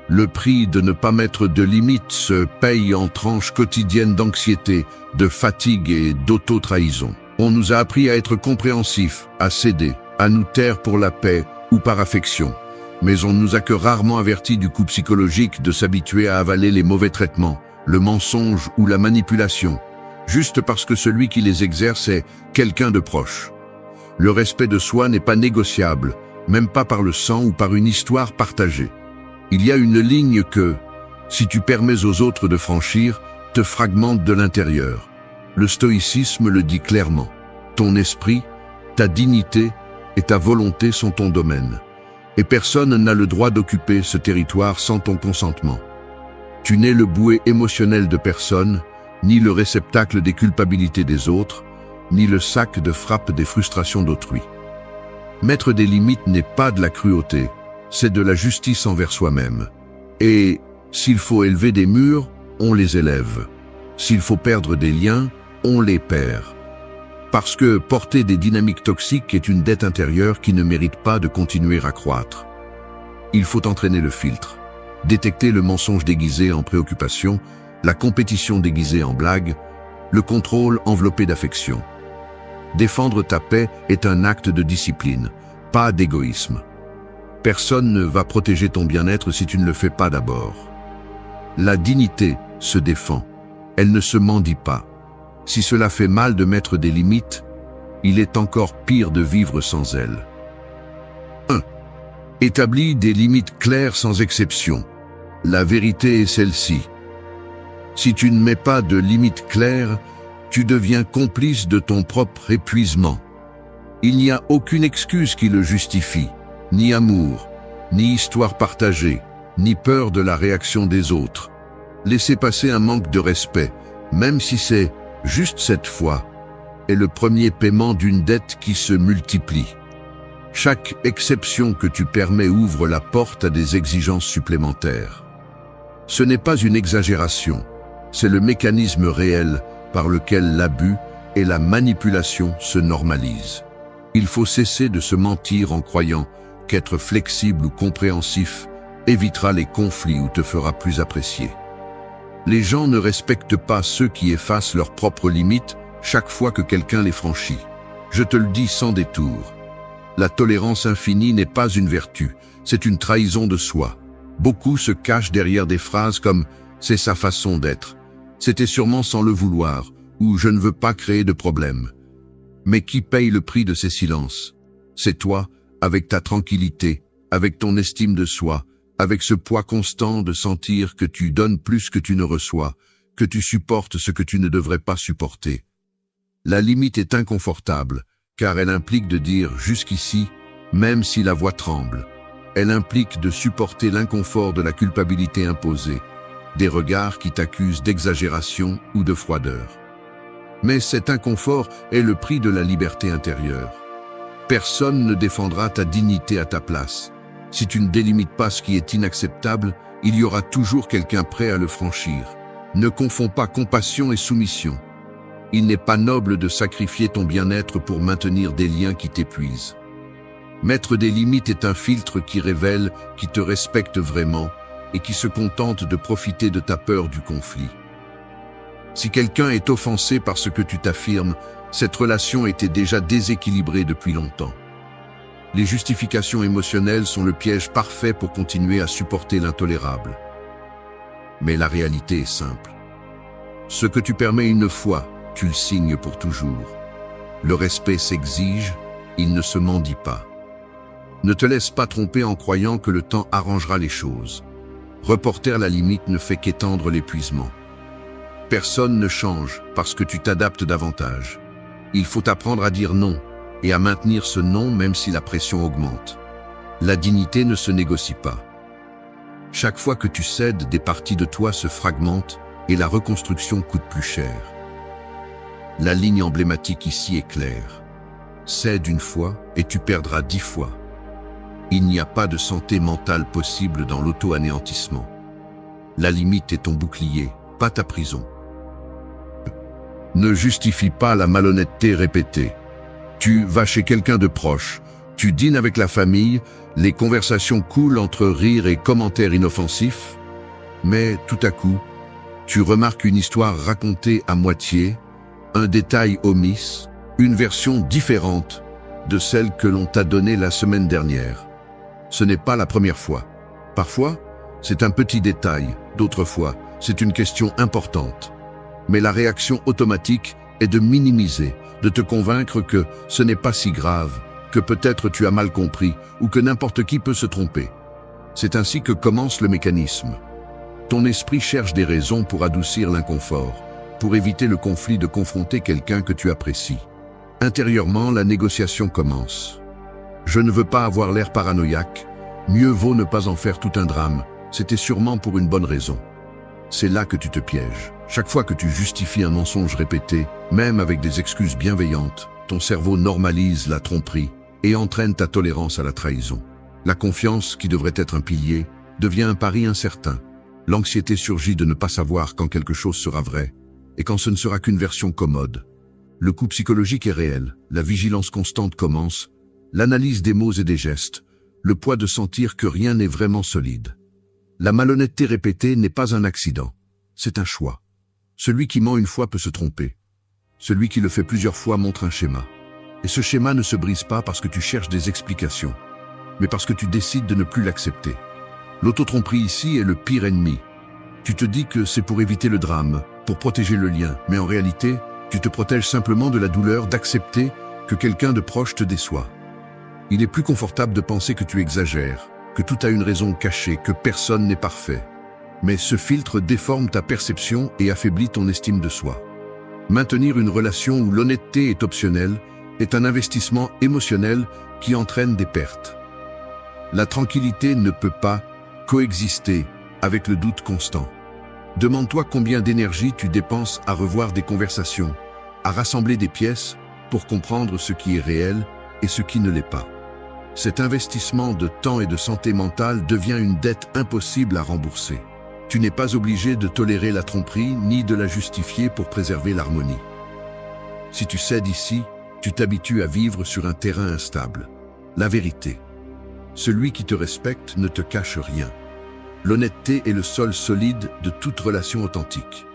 Le prix de ne pas mettre de limites se paye en tranches quotidiennes d'anxiété, de fatigue et d'auto-trahison. On nous a appris à être compréhensifs, à céder, à nous taire pour la paix ou par affection. Mais on nous a que rarement avertis du coût psychologique de s'habituer à avaler les mauvais traitements, le mensonge ou la manipulation, juste parce que celui qui les exerce est quelqu'un de proche. Le respect de soi n'est pas négociable, même pas par le sang ou par une histoire partagée. Il y a une ligne que, si tu permets aux autres de franchir, te fragmente de l'intérieur. Le stoïcisme le dit clairement. Ton esprit, ta dignité et ta volonté sont ton domaine. Et personne n'a le droit d'occuper ce territoire sans ton consentement. Tu n'es le bouet émotionnel de personne, ni le réceptacle des culpabilités des autres, ni le sac de frappe des frustrations d'autrui. Mettre des limites n'est pas de la cruauté, c'est de la justice envers soi-même. Et s'il faut élever des murs, on les élève. S'il faut perdre des liens, on les perd. Parce que porter des dynamiques toxiques est une dette intérieure qui ne mérite pas de continuer à croître. Il faut entraîner le filtre, détecter le mensonge déguisé en préoccupation, la compétition déguisée en blague, le contrôle enveloppé d'affection. Défendre ta paix est un acte de discipline, pas d'égoïsme. Personne ne va protéger ton bien-être si tu ne le fais pas d'abord. La dignité se défend, elle ne se mendie pas. Si cela fait mal de mettre des limites, il est encore pire de vivre sans elles. 1. Établis des limites claires sans exception. La vérité est celle-ci. Si tu ne mets pas de limites claires, tu deviens complice de ton propre épuisement. Il n'y a aucune excuse qui le justifie, ni amour, ni histoire partagée, ni peur de la réaction des autres. Laisser passer un manque de respect, même si c'est juste cette fois, est le premier paiement d'une dette qui se multiplie. Chaque exception que tu permets ouvre la porte à des exigences supplémentaires. Ce n'est pas une exagération, c'est le mécanisme réel par lequel l'abus et la manipulation se normalisent. Il faut cesser de se mentir en croyant qu'être flexible ou compréhensif évitera les conflits ou te fera plus apprécié. Les gens ne respectent pas ceux qui effacent leurs propres limites chaque fois que quelqu'un les franchit. Je te le dis sans détour. La tolérance infinie n'est pas une vertu, c'est une trahison de soi. Beaucoup se cachent derrière des phrases comme « c'est sa façon d'être »,« c'était sûrement sans le vouloir » ou « je ne veux pas créer de problème ». Mais qui paye le prix de ces silences? C'est toi, avec ta tranquillité, avec ton estime de soi, avec ce poids constant de sentir que tu donnes plus que tu ne reçois, que tu supportes ce que tu ne devrais pas supporter. La limite est inconfortable, car elle implique de dire jusqu'ici, même si la voix tremble. Elle implique de supporter l'inconfort de la culpabilité imposée, des regards qui t'accusent d'exagération ou de froideur. Mais cet inconfort est le prix de la liberté intérieure. Personne ne défendra ta dignité à ta place. Si tu ne délimites pas ce qui est inacceptable, il y aura toujours quelqu'un prêt à le franchir. Ne confonds pas compassion et soumission. Il n'est pas noble de sacrifier ton bien-être pour maintenir des liens qui t'épuisent. Mettre des limites est un filtre qui révèle qui te respecte vraiment et qui se contente de profiter de ta peur du conflit. Si quelqu'un est offensé par ce que tu t'affirmes, cette relation était déjà déséquilibrée depuis longtemps. Les justifications émotionnelles sont le piège parfait pour continuer à supporter l'intolérable. Mais la réalité est simple. Ce que tu permets une fois, tu le signes pour toujours. Le respect s'exige, il ne se mendie pas. Ne te laisse pas tromper en croyant que le temps arrangera les choses. Reporter la limite ne fait qu'étendre l'épuisement. Personne ne change parce que tu t'adaptes davantage. Il faut apprendre à dire non et à maintenir ce non même si la pression augmente. La dignité ne se négocie pas. Chaque fois que tu cèdes, des parties de toi se fragmentent et la reconstruction coûte plus cher. La ligne emblématique ici est claire. Cède une fois et tu perdras 10 fois. Il n'y a pas de santé mentale possible dans l'auto-anéantissement. La limite est ton bouclier, pas ta prison. Ne justifie pas la malhonnêteté répétée. Tu vas chez quelqu'un de proche, tu dînes avec la famille, les conversations coulent entre rires et commentaires inoffensifs, mais tout à coup, tu remarques une histoire racontée à moitié, un détail omis, une version différente de celle que l'on t'a donnée la semaine dernière. Ce n'est pas la première fois. Parfois, c'est un petit détail, d'autres fois, c'est une question importante. Mais la réaction automatique est de minimiser, de te convaincre que ce n'est pas si grave, que peut-être tu as mal compris ou que n'importe qui peut se tromper. C'est ainsi que commence le mécanisme. Ton esprit cherche des raisons pour adoucir l'inconfort, pour éviter le conflit de confronter quelqu'un que tu apprécies. Intérieurement, la négociation commence. Je ne veux pas avoir l'air paranoïaque, mieux vaut ne pas en faire tout un drame, c'était sûrement pour une bonne raison. C'est là que tu te pièges. Chaque fois que tu justifies un mensonge répété, même avec des excuses bienveillantes, ton cerveau normalise la tromperie et entraîne ta tolérance à la trahison. La confiance, qui devrait être un pilier, devient un pari incertain. L'anxiété surgit de ne pas savoir quand quelque chose sera vrai et quand ce ne sera qu'une version commode. Le coup psychologique est réel, la vigilance constante commence, l'analyse des mots et des gestes, le poids de sentir que rien n'est vraiment solide. La malhonnêteté répétée n'est pas un accident, c'est un choix. Celui qui ment une fois peut se tromper. Celui qui le fait plusieurs fois montre un schéma. Et ce schéma ne se brise pas parce que tu cherches des explications, mais parce que tu décides de ne plus l'accepter. L'autotromperie ici est le pire ennemi. Tu te dis que c'est pour éviter le drame, pour protéger le lien, mais en réalité, tu te protèges simplement de la douleur d'accepter que quelqu'un de proche te déçoit. Il est plus confortable de penser que tu exagères, que tout a une raison cachée, que personne n'est parfait. Mais ce filtre déforme ta perception et affaiblit ton estime de soi. Maintenir une relation où l'honnêteté est optionnelle est un investissement émotionnel qui entraîne des pertes. La tranquillité ne peut pas coexister avec le doute constant. Demande-toi combien d'énergie tu dépenses à revoir des conversations, à rassembler des pièces pour comprendre ce qui est réel et ce qui ne l'est pas. Cet investissement de temps et de santé mentale devient une dette impossible à rembourser. Tu n'es pas obligé de tolérer la tromperie ni de la justifier pour préserver l'harmonie. Si tu cèdes ici, tu t'habitues à vivre sur un terrain instable. La vérité. Celui qui te respecte ne te cache rien. L'honnêteté est le sol solide de toute relation authentique.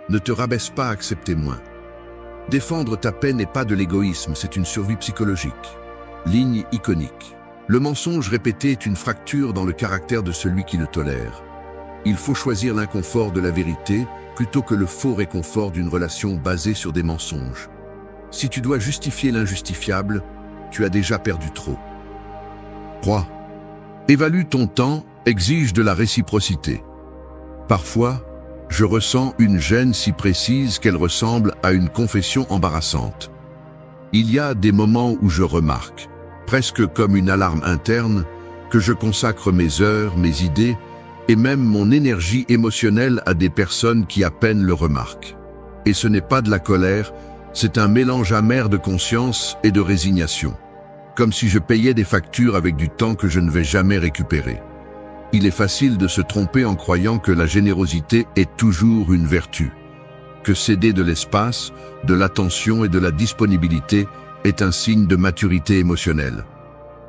Ne te rabaisse pas à accepter moins. Défendre ta paix n'est pas de l'égoïsme, c'est une survie psychologique. Ligne iconique. Le mensonge répété est une fracture dans le caractère de celui qui le tolère. Il faut choisir l'inconfort de la vérité plutôt que le faux réconfort d'une relation basée sur des mensonges. Si tu dois justifier l'injustifiable, tu as déjà perdu trop. 3. Évalue ton temps, exige de la réciprocité. Parfois, je ressens une gêne si précise qu'elle ressemble à une confession embarrassante. Il y a des moments où je remarque, presque comme une alarme interne, que je consacre mes heures, mes idées et même mon énergie émotionnelle à des personnes qui à peine le remarquent. Et ce n'est pas de la colère, c'est un mélange amer de conscience et de résignation. Comme si je payais des factures avec du temps que je ne vais jamais récupérer. Il est facile de se tromper en croyant que la générosité est toujours une vertu, que céder de l'espace, de l'attention et de la disponibilité est un signe de maturité émotionnelle.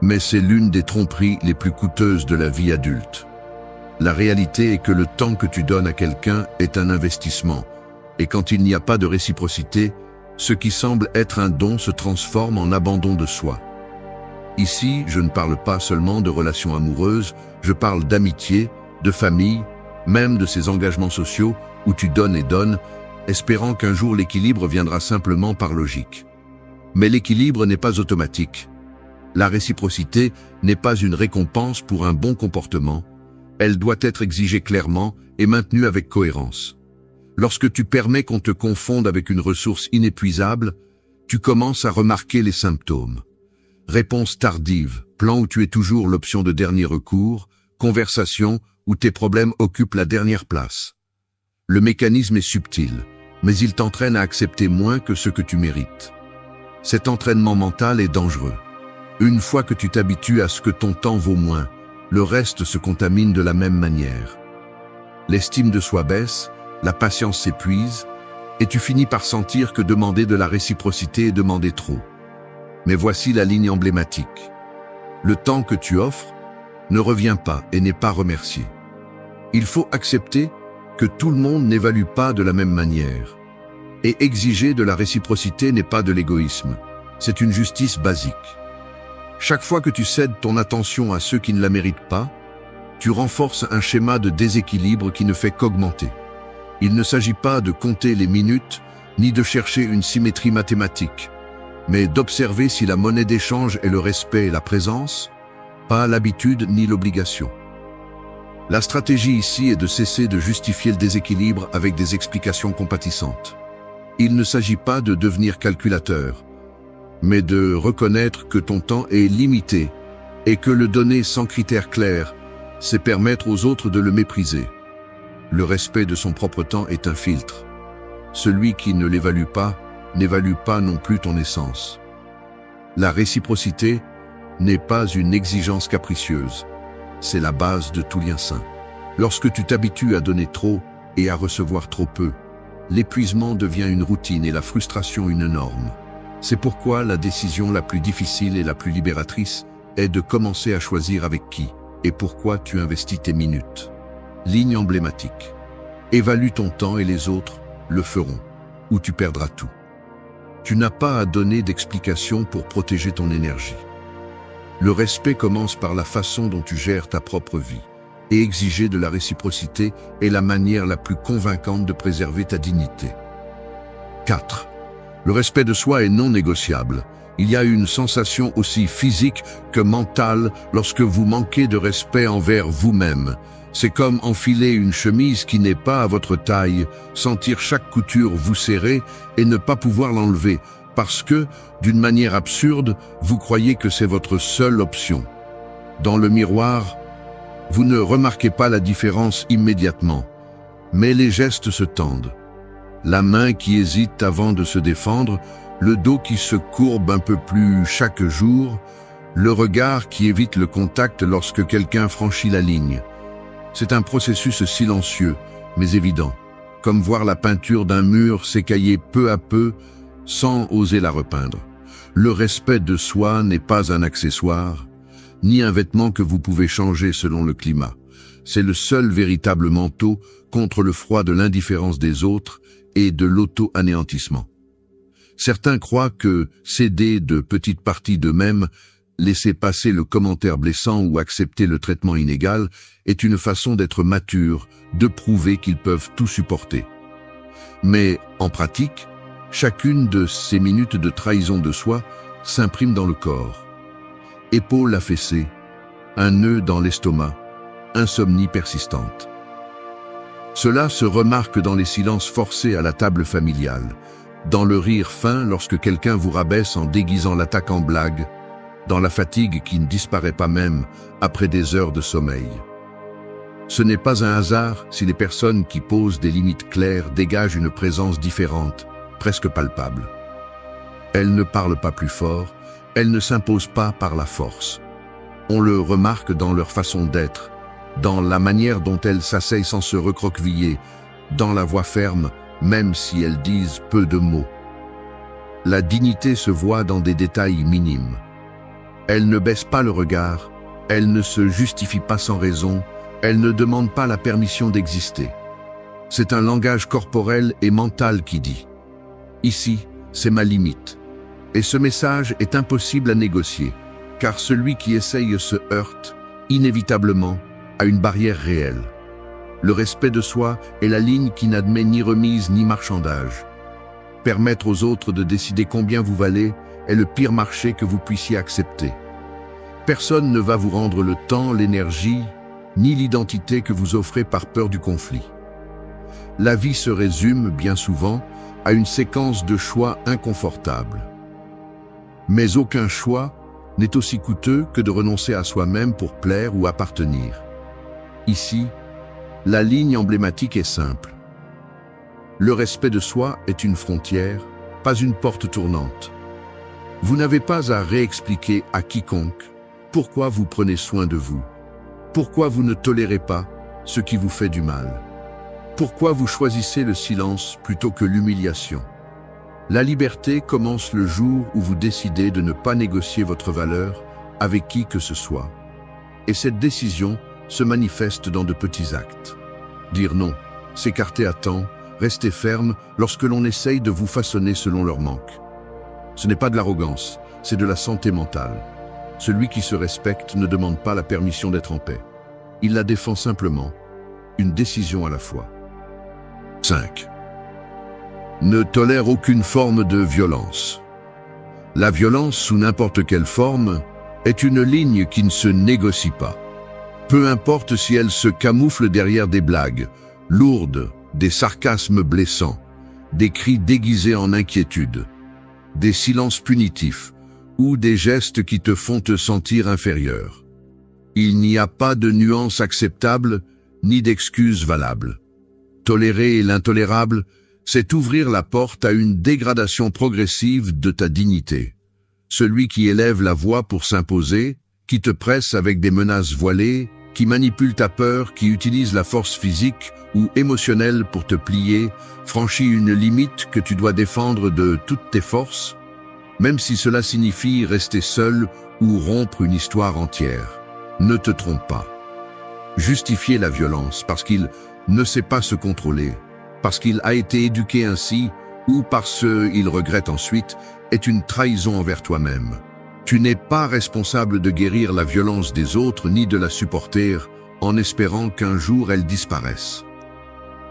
Mais c'est l'une des tromperies les plus coûteuses de la vie adulte. La réalité est que le temps que tu donnes à quelqu'un est un investissement, et quand il n'y a pas de réciprocité, ce qui semble être un don se transforme en abandon de soi. Ici, je ne parle pas seulement de relations amoureuses, je parle d'amitié, de famille, même de ces engagements sociaux où tu donnes et donnes, espérant qu'un jour l'équilibre viendra simplement par logique. Mais l'équilibre n'est pas automatique. La réciprocité n'est pas une récompense pour un bon comportement, elle doit être exigée clairement et maintenue avec cohérence. Lorsque tu permets qu'on te confonde avec une ressource inépuisable, tu commences à remarquer les symptômes. Réponse tardive, plan où tu es toujours l'option de dernier recours, conversation où tes problèmes occupent la dernière place. Le mécanisme est subtil, mais il t'entraîne à accepter moins que ce que tu mérites. Cet entraînement mental est dangereux. Une fois que tu t'habitues à ce que ton temps vaut moins, le reste se contamine de la même manière. L'estime de soi baisse, la patience s'épuise, et tu finis par sentir que demander de la réciprocité est demander trop. Mais voici la ligne emblématique. Le temps que tu offres ne revient pas et n'est pas remercié. Il faut accepter que tout le monde n'évalue pas de la même manière. Et exiger de la réciprocité n'est pas de l'égoïsme, c'est une justice basique. Chaque fois que tu cèdes ton attention à ceux qui ne la méritent pas, tu renforces un schéma de déséquilibre qui ne fait qu'augmenter. Il ne s'agit pas de compter les minutes, ni de chercher une symétrie mathématique, mais d'observer si la monnaie d'échange est le respect et la présence, pas l'habitude ni l'obligation. La stratégie ici est de cesser de justifier le déséquilibre avec des explications compatissantes. Il ne s'agit pas de devenir calculateur, mais de reconnaître que ton temps est limité et que le donner sans critères clairs, c'est permettre aux autres de le mépriser. Le respect de son propre temps est un filtre. Celui qui ne l'évalue pas, n'évalue pas non plus ton essence. La réciprocité n'est pas une exigence capricieuse, c'est la base de tout lien sain. Lorsque tu t'habitues à donner trop et à recevoir trop peu, l'épuisement devient une routine et la frustration une norme. C'est pourquoi la décision la plus difficile et la plus libératrice est de commencer à choisir avec qui et pourquoi tu investis tes minutes. Ligne emblématique. Évalue ton temps et les autres le feront, ou tu perdras tout. Tu n'as pas à donner d'explication pour protéger ton énergie. Le respect commence par la façon dont tu gères ta propre vie, et exiger de la réciprocité est la manière la plus convaincante de préserver ta dignité. 4. Le respect de soi est non négociable. Il y a une sensation aussi physique que mentale lorsque vous manquez de respect envers vous-même. C'est comme enfiler une chemise qui n'est pas à votre taille, sentir chaque couture vous serrer et ne pas pouvoir l'enlever, parce que, d'une manière absurde, vous croyez que c'est votre seule option. Dans le miroir, vous ne remarquez pas la différence immédiatement, mais les gestes se tendent. La main qui hésite avant de se défendre, le dos qui se courbe un peu plus chaque jour, le regard qui évite le contact lorsque quelqu'un franchit la ligne. C'est un processus silencieux, mais évident, comme voir la peinture d'un mur s'écailler peu à peu sans oser la repeindre. Le respect de soi n'est pas un accessoire, ni un vêtement que vous pouvez changer selon le climat. C'est le seul véritable manteau contre le froid de l'indifférence des autres et de l'auto-anéantissement. Certains croient que céder de petites parties d'eux-mêmes, laisser passer le commentaire blessant ou accepter le traitement inégal est une façon d'être mature, de prouver qu'ils peuvent tout supporter. Mais, en pratique, chacune de ces minutes de trahison de soi s'imprime dans le corps. Épaules affaissées, un nœud dans l'estomac, insomnie persistante. Cela se remarque dans les silences forcés à la table familiale, dans le rire fin lorsque quelqu'un vous rabaisse en déguisant l'attaque en blague, dans la fatigue qui ne disparaît pas même après des heures de sommeil. Ce n'est pas un hasard si les personnes qui posent des limites claires dégagent une présence différente, presque palpable. Elles ne parlent pas plus fort, elles ne s'imposent pas par la force. On le remarque dans leur façon d'être, dans la manière dont elles s'asseyent sans se recroqueviller, dans la voix ferme, même si elles disent peu de mots. La dignité se voit dans des détails minimes. Elles ne baissent pas le regard, elles ne se justifient pas sans raison, elles ne demandent pas la permission d'exister. C'est un langage corporel et mental qui dit « Ici, c'est ma limite ». Et ce message est impossible à négocier. car celui qui essaye se heurte, inévitablement, à une barrière réelle. Le respect de soi est la ligne qui n'admet ni remise ni marchandage. Permettre aux autres de décider combien vous valez est le pire marché que vous puissiez accepter. Personne ne va vous rendre le temps, l'énergie, ni l'identité que vous offrez par peur du conflit. La vie se résume, bien souvent, à une séquence de choix inconfortables. Mais aucun choix n'est aussi coûteux que de renoncer à soi-même pour plaire ou appartenir. Ici, la ligne emblématique est simple. Le respect de soi est une frontière, pas une porte tournante. Vous n'avez pas à réexpliquer à quiconque pourquoi vous prenez soin de vous, pourquoi vous ne tolérez pas ce qui vous fait du mal, pourquoi vous choisissez le silence plutôt que l'humiliation. La liberté commence le jour où vous décidez de ne pas négocier votre valeur avec qui que ce soit. Et cette décision se manifeste dans de petits actes. Dire non, s'écarter à temps, rester ferme lorsque l'on essaye de vous façonner selon leur manque. Ce n'est pas de l'arrogance, c'est de la santé mentale. Celui qui se respecte ne demande pas la permission d'être en paix. Il la défend simplement, une décision à la fois. 5. Ne tolère aucune forme de violence. La violence, sous n'importe quelle forme, est une ligne qui ne se négocie pas. Peu importe si elle se camoufle derrière des blagues lourdes, des sarcasmes blessants, des cris déguisés en inquiétude, des silences punitifs ou des gestes qui te font te sentir inférieur. Il n'y a pas de nuance acceptable ni d'excuse valable. Tolérer l'intolérable, c'est ouvrir la porte à une dégradation progressive de ta dignité. Celui qui élève la voix pour s'imposer, qui te presse avec des menaces voilées, qui manipule ta peur, qui utilise la force physique ou émotionnelle pour te plier, franchit une limite que tu dois défendre de toutes tes forces, même si cela signifie rester seul ou rompre une histoire entière. Ne te trompe pas. Justifier la violence parce qu'il ne sait pas se contrôler, parce qu'il a été éduqué ainsi ou parce qu'il regrette ensuite, est une trahison envers toi-même. Tu n'es pas responsable de guérir la violence des autres ni de la supporter en espérant qu'un jour elle disparaisse.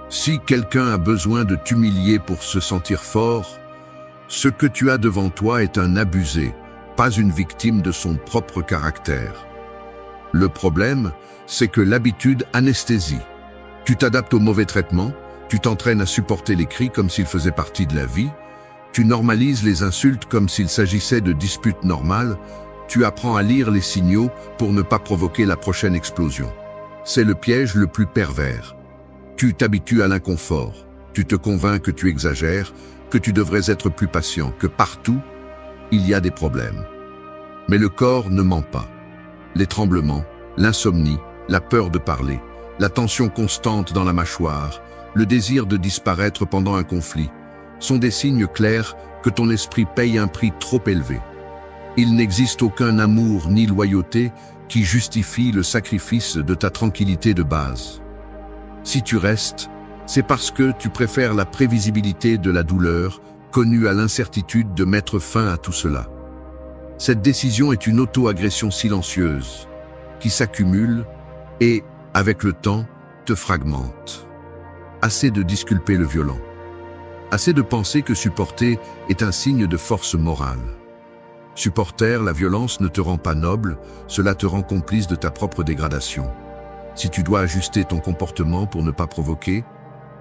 Si quelqu'un a besoin de t'humilier pour se sentir fort, ce que tu as devant toi est un abusé, pas une victime de son propre caractère. Le problème, c'est que l'habitude anesthésie. Tu t'adaptes au mauvais traitement, tu t'entraînes à supporter les cris comme s'ils faisaient partie de la vie, tu normalises les insultes comme s'il s'agissait de disputes normales, tu apprends à lire les signaux pour ne pas provoquer la prochaine explosion. C'est le piège le plus pervers. Tu t'habitues à l'inconfort, tu te convaincs que tu exagères, que tu devrais être plus patient, que partout, il y a des problèmes. Mais le corps ne ment pas. Les tremblements, l'insomnie, la peur de parler, la tension constante dans la mâchoire, le désir de disparaître pendant un conflit, sont des signes clairs que ton esprit paye un prix trop élevé. Il n'existe aucun amour ni loyauté qui justifie le sacrifice de ta tranquillité de base. Si tu restes, c'est parce que tu préfères la prévisibilité de la douleur, connue à l'incertitude de mettre fin à tout cela. Cette décision est une auto-agression silencieuse, qui s'accumule et, avec le temps, te fragmente. Assez de disculper le violent. Assez de penser que supporter est un signe de force morale. Supporter la violence ne te rend pas noble, cela te rend complice de ta propre dégradation. Si tu dois ajuster ton comportement pour ne pas provoquer,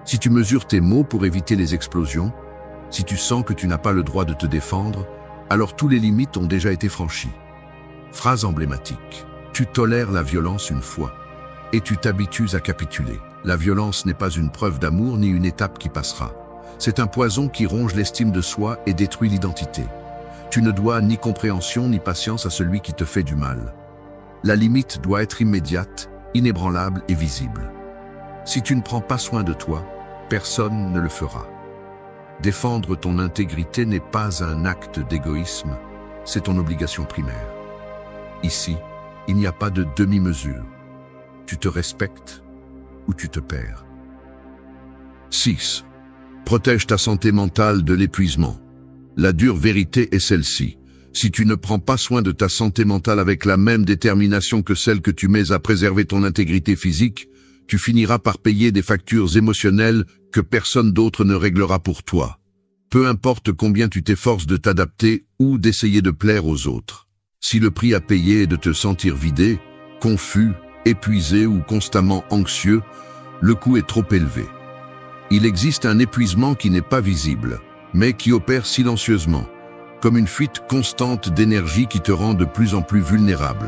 si tu mesures tes mots pour éviter les explosions, si tu sens que tu n'as pas le droit de te défendre, alors tous les limites ont déjà été franchies. Phrase emblématique. Tu tolères la violence une fois, et tu t'habitues à capituler. La violence n'est pas une preuve d'amour ni une étape qui passera. C'est un poison qui ronge l'estime de soi et détruit l'identité. Tu ne dois ni compréhension ni patience à celui qui te fait du mal. La limite doit être immédiate, inébranlable et visible. Si tu ne prends pas soin de toi, personne ne le fera. Défendre ton intégrité n'est pas un acte d'égoïsme, c'est ton obligation primaire. Ici, il n'y a pas de demi-mesure. Tu te respectes ou tu te perds. 6. Protège ta santé mentale de l'épuisement. La dure vérité est celle-ci. Si tu ne prends pas soin de ta santé mentale avec la même détermination que celle que tu mets à préserver ton intégrité physique, tu finiras par payer des factures émotionnelles que personne d'autre ne réglera pour toi. Peu importe combien tu t'efforces de t'adapter ou d'essayer de plaire aux autres. Si le prix à payer est de te sentir vidé, confus, épuisé ou constamment anxieux, le coût est trop élevé. Il existe un épuisement qui n'est pas visible, mais qui opère silencieusement, comme une fuite constante d'énergie qui te rend de plus en plus vulnérable.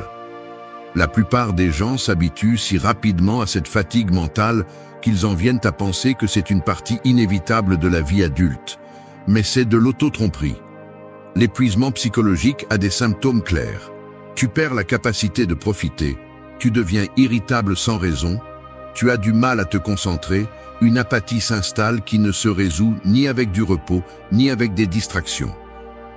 La plupart des gens s'habituent si rapidement à cette fatigue mentale qu'ils en viennent à penser que c'est une partie inévitable de la vie adulte. Mais c'est de l'auto-tromperie. L'épuisement psychologique a des symptômes clairs. Tu perds la capacité de profiter, tu deviens irritable sans raison, tu as du mal à te concentrer, une apathie s'installe qui ne se résout ni avec du repos, ni avec des distractions.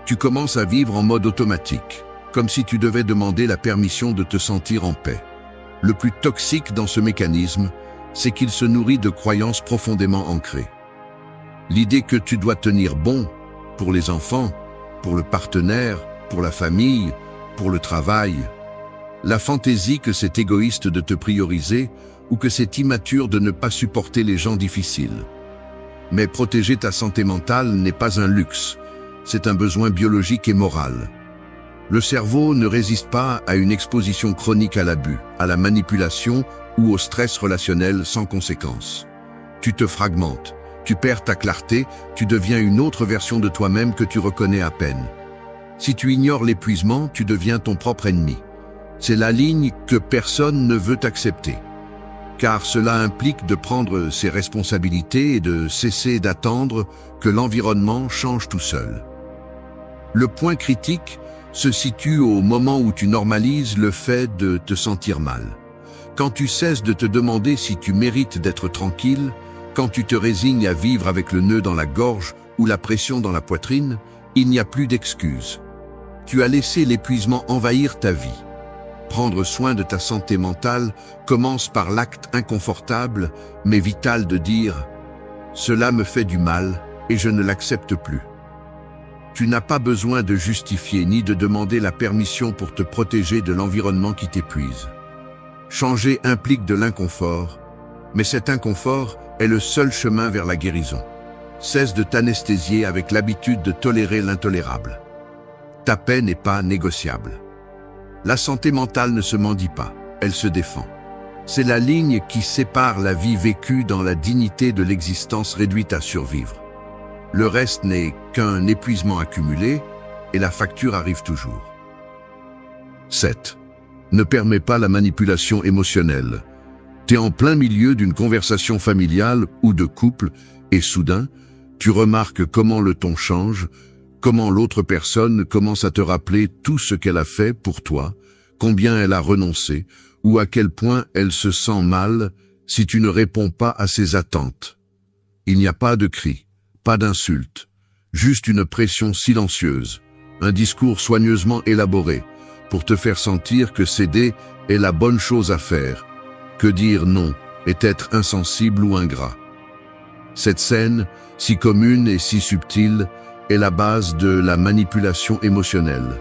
Tu commences à vivre en mode automatique, comme si tu devais demander la permission de te sentir en paix. Le plus toxique dans ce mécanisme, c'est qu'il se nourrit de croyances profondément ancrées. L'idée que tu dois tenir bon pour les enfants, pour le partenaire, pour la famille, pour le travail. La fantaisie que c'est égoïste de te prioriser ou que c'est immature de ne pas supporter les gens difficiles. Mais protéger ta santé mentale n'est pas un luxe, c'est un besoin biologique et moral. Le cerveau ne résiste pas à une exposition chronique à l'abus, à la manipulation ou au stress relationnel sans conséquence. Tu te fragmentes. Tu perds ta clarté, tu deviens une autre version de toi-même que tu reconnais à peine. Si tu ignores l'épuisement, tu deviens ton propre ennemi. C'est la ligne que personne ne veut accepter. Car cela implique de prendre ses responsabilités et de cesser d'attendre que l'environnement change tout seul. Le point critique se situe au moment où tu normalises le fait de te sentir mal. Quand tu cesses de te demander si tu mérites d'être tranquille, quand tu te résignes à vivre avec le nœud dans la gorge ou la pression dans la poitrine, il n'y a plus d'excuses. Tu as laissé l'épuisement envahir ta vie. Prendre soin de ta santé mentale commence par l'acte inconfortable mais vital de dire « Cela me fait du mal et je ne l'accepte plus ». Tu n'as pas besoin de justifier ni de demander la permission pour te protéger de l'environnement qui t'épuise. Changer implique de l'inconfort, mais cet inconfort est le seul chemin vers la guérison. Cesse de t'anesthésier avec l'habitude de tolérer l'intolérable. Ta paix n'est pas négociable. La santé mentale ne se mendie pas, elle se défend. C'est la ligne qui sépare la vie vécue dans la dignité de l'existence réduite à survivre. Le reste n'est qu'un épuisement accumulé et la facture arrive toujours. 7. Ne permets pas la manipulation émotionnelle. T'es en plein milieu d'une conversation familiale ou de couple et soudain, tu remarques comment le ton change, comment l'autre personne commence à te rappeler tout ce qu'elle a fait pour toi, combien elle a renoncé ou à quel point elle se sent mal si tu ne réponds pas à ses attentes. Il n'y a pas de cri, pas d'insulte, juste une pression silencieuse, un discours soigneusement élaboré pour te faire sentir que céder est la bonne chose à faire, que dire non est être insensible ou ingrat. Cette scène, si commune et si subtile, est la base de la manipulation émotionnelle.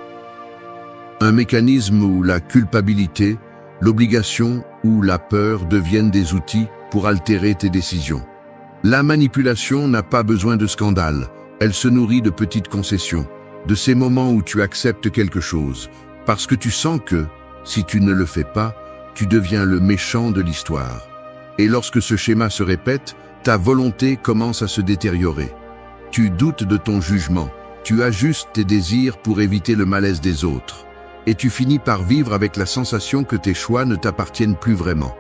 Un mécanisme où la culpabilité, l'obligation ou la peur deviennent des outils pour altérer tes décisions. La manipulation n'a pas besoin de scandale, elle se nourrit de petites concessions, de ces moments où tu acceptes quelque chose, parce que tu sens que, si tu ne le fais pas, tu deviens le méchant de l'histoire. Et lorsque ce schéma se répète, ta volonté commence à se détériorer. Tu doutes de ton jugement, tu ajustes tes désirs pour éviter le malaise des autres. Et tu finis par vivre avec la sensation que tes choix ne t'appartiennent plus vraiment.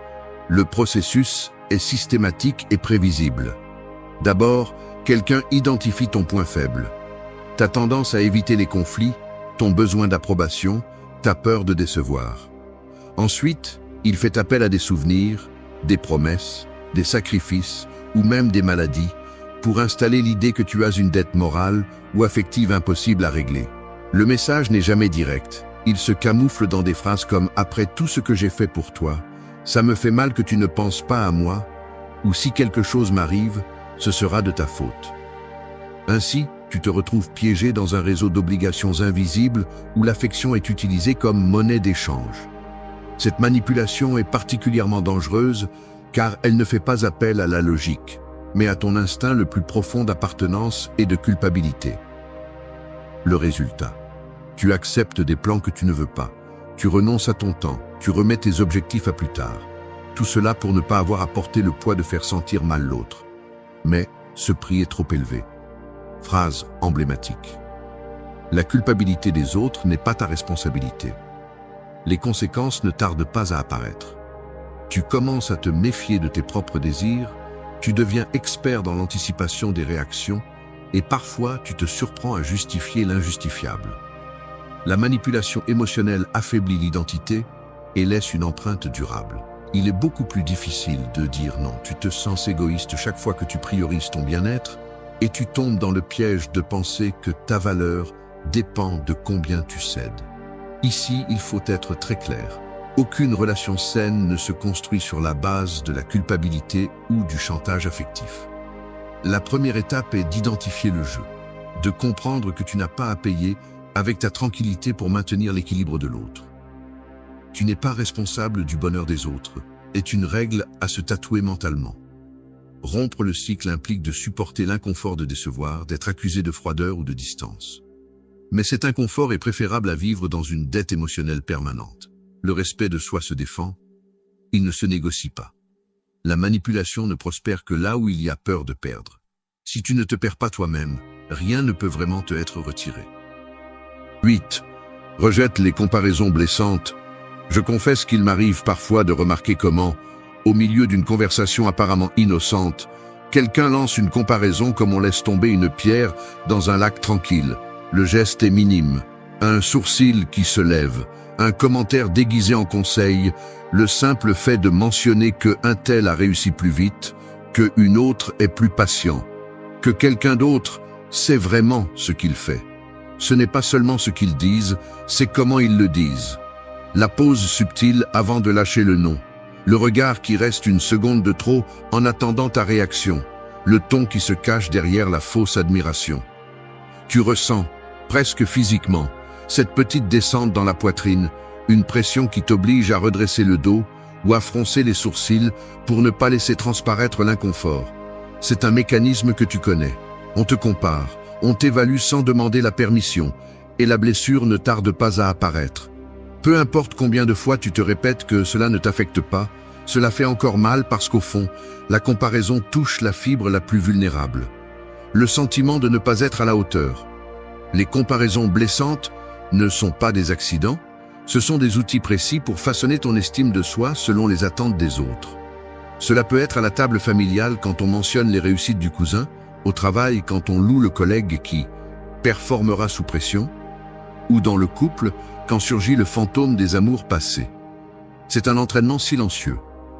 Le processus est systématique et prévisible. D'abord, quelqu'un identifie ton point faible. Ta tendance à éviter les conflits, ton besoin d'approbation, ta peur de décevoir. Ensuite, il fait appel à des souvenirs, des promesses, des sacrifices ou même des maladies pour installer l'idée que tu as une dette morale ou affective impossible à régler. Le message n'est jamais direct. Il se camoufle dans des phrases comme « Après tout ce que j'ai fait pour toi, ça me fait mal que tu ne penses pas à moi » ou « Si quelque chose m'arrive, ce sera de ta faute ». Ainsi, Tu te retrouves piégé dans un réseau d'obligations invisibles où l'affection est utilisée comme monnaie d'échange. Cette manipulation est particulièrement dangereuse car elle ne fait pas appel à la logique, mais à ton instinct le plus profond d'appartenance et de culpabilité. Le résultat: tu acceptes des plans que tu ne veux pas, tu renonces à ton temps, tu remets tes objectifs à plus tard. Tout cela pour ne pas avoir à porter le poids de faire sentir mal l'autre. Mais ce prix est trop élevé. Phrase emblématique. La culpabilité des autres n'est pas ta responsabilité. Les conséquences ne tardent pas à apparaître. Tu commences à te méfier de tes propres désirs, tu deviens expert dans l'anticipation des réactions et parfois tu te surprends à justifier l'injustifiable. La manipulation émotionnelle affaiblit l'identité et laisse une empreinte durable. Il est beaucoup plus difficile de dire non. Tu te sens égoïste chaque fois que tu priorises ton bien-être et tu tombes dans le piège de penser que ta valeur dépend de combien tu cèdes. Ici, il faut être très clair. Aucune relation saine ne se construit sur la base de la culpabilité ou du chantage affectif. La première étape est d'identifier le jeu, de comprendre que tu n'as pas à payer avec ta tranquillité pour maintenir l'équilibre de l'autre. Tu n'es pas responsable du bonheur des autres, est une règle à se tatouer mentalement. Rompre le cycle implique de supporter l'inconfort de décevoir, d'être accusé de froideur ou de distance. Mais cet inconfort est préférable à vivre dans une dette émotionnelle permanente. Le respect de soi se défend, il ne se négocie pas. La manipulation ne prospère que là où il y a peur de perdre. Si tu ne te perds pas toi-même, rien ne peut vraiment te être retiré. 8. Rejette les comparaisons blessantes. Je confesse qu'il m'arrive parfois de remarquer comment, au milieu d'une conversation apparemment innocente, quelqu'un lance une comparaison comme on laisse tomber une pierre dans un lac tranquille. Le geste est minime, un sourcil qui se lève, un commentaire déguisé en conseil, le simple fait de mentionner que un tel a réussi plus vite, que une autre est plus patient, que quelqu'un d'autre sait vraiment ce qu'il fait. Ce n'est pas seulement ce qu'ils disent, c'est comment ils le disent. La pause subtile avant de lâcher le nom, le regard qui reste une seconde de trop en attendant ta réaction, le ton qui se cache derrière la fausse admiration. Tu ressens, presque physiquement, cette petite descente dans la poitrine, une pression qui t'oblige à redresser le dos ou à froncer les sourcils pour ne pas laisser transparaître l'inconfort. C'est un mécanisme que tu connais. On te compare, on t'évalue sans demander la permission, et la blessure ne tarde pas à apparaître. Peu importe combien de fois tu te répètes que cela ne t'affecte pas, cela fait encore mal parce qu'au fond, la comparaison touche la fibre la plus vulnérable. Le sentiment de ne pas être à la hauteur. Les comparaisons blessantes ne sont pas des accidents, ce sont des outils précis pour façonner ton estime de soi selon les attentes des autres. Cela peut être à la table familiale quand on mentionne les réussites du cousin, au travail quand on loue le collègue qui performera sous pression, ou dans le couple quand surgit le fantôme des amours passés. C'est un entraînement silencieux.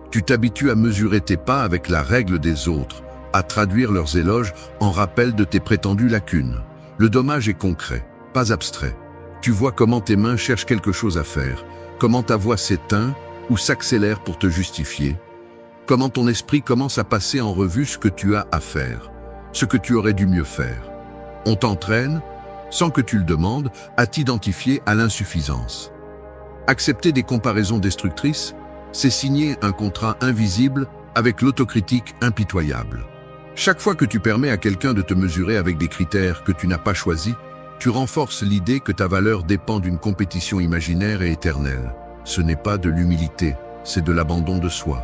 Tu t'habitues à mesurer tes pas avec la règle des autres, à traduire leurs éloges en rappel de tes prétendues lacunes. Le dommage est concret, pas abstrait. Tu vois comment tes mains cherchent quelque chose à faire, comment ta voix s'éteint ou s'accélère pour te justifier, comment ton esprit commence à passer en revue ce que tu as à faire, ce que tu aurais dû mieux faire. On t'entraîne, sans que tu le demandes, à t'identifier à l'insuffisance. Accepter des comparaisons destructrices, c'est signer un contrat invisible avec l'autocritique impitoyable. Chaque fois que tu permets à quelqu'un de te mesurer avec des critères que tu n'as pas choisis, tu renforces l'idée que ta valeur dépend d'une compétition imaginaire et éternelle. Ce n'est pas de l'humilité, c'est de l'abandon de soi.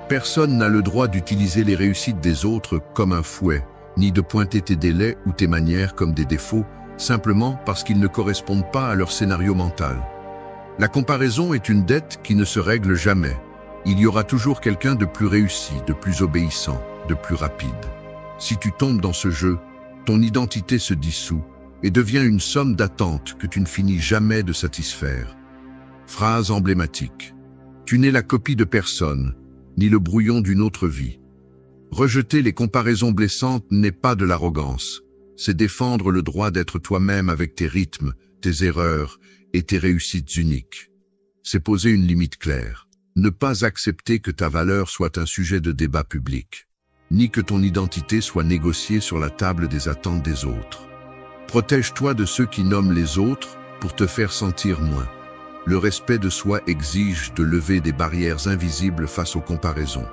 Personne n'a le droit d'utiliser les réussites des autres comme un fouet, ni de pointer tes délais ou tes manières comme des défauts, simplement parce qu'ils ne correspondent pas à leur scénario mental. La comparaison est une dette qui ne se règle jamais. Il y aura toujours quelqu'un de plus réussi, de plus obéissant, de plus rapide. Si tu tombes dans ce jeu, ton identité se dissout et devient une somme d'attentes que tu ne finis jamais de satisfaire. Phrase emblématique. Tu n'es la copie de personne, ni le brouillon d'une autre vie. Rejeter les comparaisons blessantes n'est pas de l'arrogance, c'est défendre le droit d'être toi-même avec tes rythmes, tes erreurs et tes réussites uniques. C'est poser une limite claire. Ne pas accepter que ta valeur soit un sujet de débat public, ni que ton identité soit négociée sur la table des attentes des autres. Protège-toi de ceux qui nomment les autres pour te faire sentir moins. Le respect de soi exige de lever des barrières invisibles face aux comparaisons.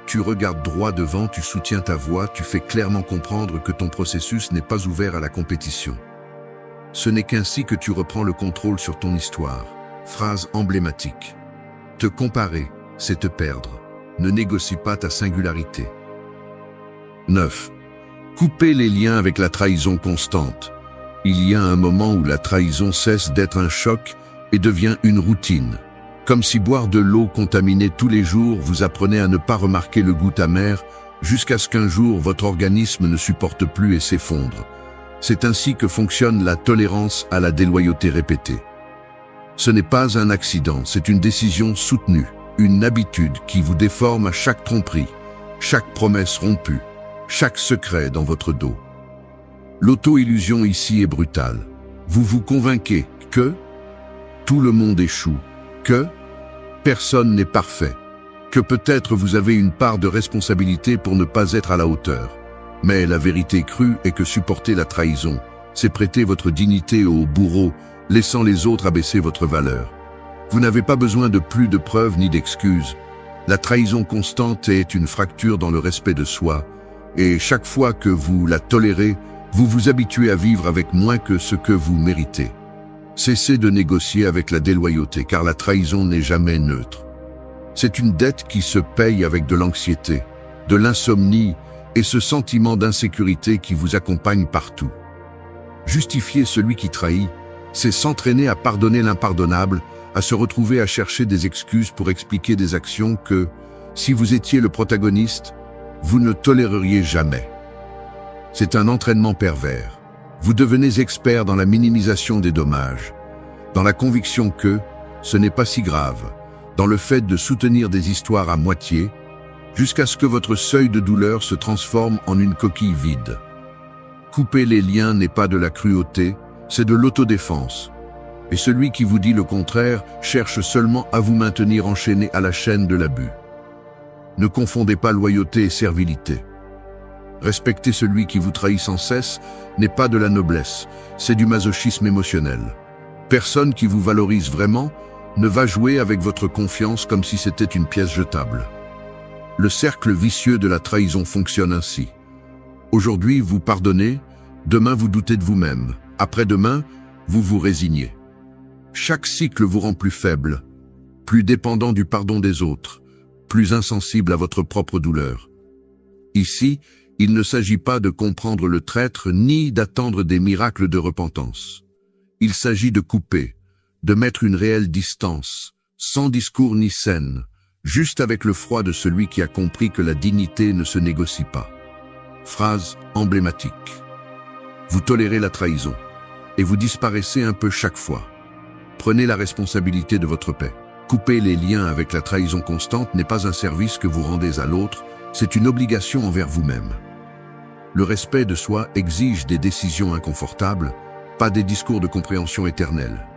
Tu regardes droit devant, tu soutiens ta voix, tu fais clairement comprendre que ton processus n'est pas ouvert à la compétition. Ce n'est qu'ainsi que tu reprends le contrôle sur ton histoire. Phrase emblématique. Te comparer, c'est te perdre. Ne négocie pas ta singularité. 9. Couper les liens avec la trahison constante. Il y a un moment où la trahison cesse d'être un choc et devient une routine. Comme si boire de l'eau contaminée tous les jours vous apprenait à ne pas remarquer le goût amer, jusqu'à ce qu'un jour votre organisme ne supporte plus et s'effondre. C'est ainsi que fonctionne la tolérance à la déloyauté répétée. Ce n'est pas un accident, c'est une décision soutenue, une habitude qui vous déforme à chaque tromperie, chaque promesse rompue, chaque secret dans votre dos. L'auto-illusion ici est brutale. Vous vous convainquez que tout le monde échoue, que personne n'est parfait, que peut-être vous avez une part de responsabilité pour ne pas être à la hauteur. Mais la vérité crue est que supporter la trahison, c'est prêter votre dignité au bourreau, laissant les autres abaisser votre valeur. Vous n'avez pas besoin de plus de preuves ni d'excuses. La trahison constante est une fracture dans le respect de soi, et chaque fois que vous la tolérez, vous vous habituez à vivre avec moins que ce que vous méritez. Cessez de négocier avec la déloyauté, car la trahison n'est jamais neutre. C'est une dette qui se paye avec de l'anxiété, de l'insomnie et ce sentiment d'insécurité qui vous accompagne partout. Justifier celui qui trahit, c'est s'entraîner à pardonner l'impardonnable, à se retrouver à chercher des excuses pour expliquer des actions que, si vous étiez le protagoniste, vous ne toléreriez jamais. C'est un entraînement pervers. Vous devenez expert dans la minimisation des dommages, dans la conviction que ce n'est pas si grave, dans le fait de soutenir des histoires à moitié, jusqu'à ce que votre seuil de douleur se transforme en une coquille vide. Couper les liens n'est pas de la cruauté, c'est de l'autodéfense. Et celui qui vous dit le contraire cherche seulement à vous maintenir enchaîné à la chaîne de l'abus. Ne confondez pas loyauté et servilité. Respecter celui qui vous trahit sans cesse n'est pas de la noblesse, c'est du masochisme émotionnel. Personne qui vous valorise vraiment ne va jouer avec votre confiance comme si c'était une pièce jetable. Le cercle vicieux de la trahison fonctionne ainsi. Aujourd'hui, vous pardonnez, demain vous doutez de vous-même, après-demain, vous vous résignez. Chaque cycle vous rend plus faible, plus dépendant du pardon des autres, plus insensible à votre propre douleur. Ici, il ne s'agit pas de comprendre le traître ni d'attendre des miracles de repentance. Il s'agit de couper, de mettre une réelle distance, sans discours ni scène, juste avec le froid de celui qui a compris que la dignité ne se négocie pas. Phrase emblématique. Vous tolérez la trahison, et vous disparaissez un peu chaque fois. Prenez la responsabilité de votre paix. Couper les liens avec la trahison constante n'est pas un service que vous rendez à l'autre, c'est une obligation envers vous-même. Le respect de soi exige des décisions inconfortables, pas des discours de compréhension éternelle.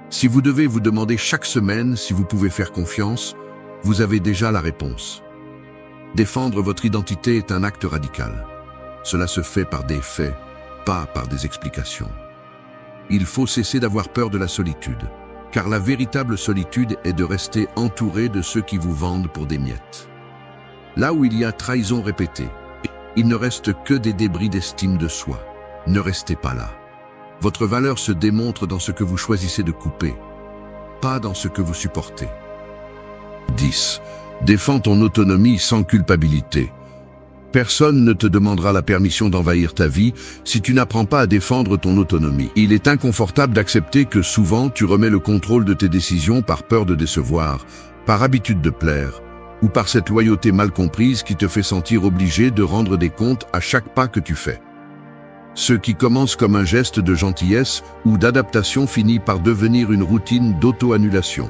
Si vous devez vous demander chaque semaine si vous pouvez faire confiance, vous avez déjà la réponse. Défendre votre identité est un acte radical. Cela se fait par des faits, pas par des explications. Il faut cesser d'avoir peur de la solitude, car la véritable solitude est de rester entouré de ceux qui vous vendent pour des miettes. Là où il y a trahison répétée, il ne reste que des débris d'estime de soi. Ne restez pas là. Votre valeur se démontre dans ce que vous choisissez de couper, pas dans ce que vous supportez. 10. Défends ton autonomie sans culpabilité. Personne ne te demandera la permission d'envahir ta vie si tu n'apprends pas à défendre ton autonomie. Il est inconfortable d'accepter que souvent tu remets le contrôle de tes décisions par peur de décevoir, par habitude de plaire, ou par cette loyauté mal comprise qui te fait sentir obligé de rendre des comptes à chaque pas que tu fais. Ce qui commence comme un geste de gentillesse ou d'adaptation finit par devenir une routine d'auto-annulation.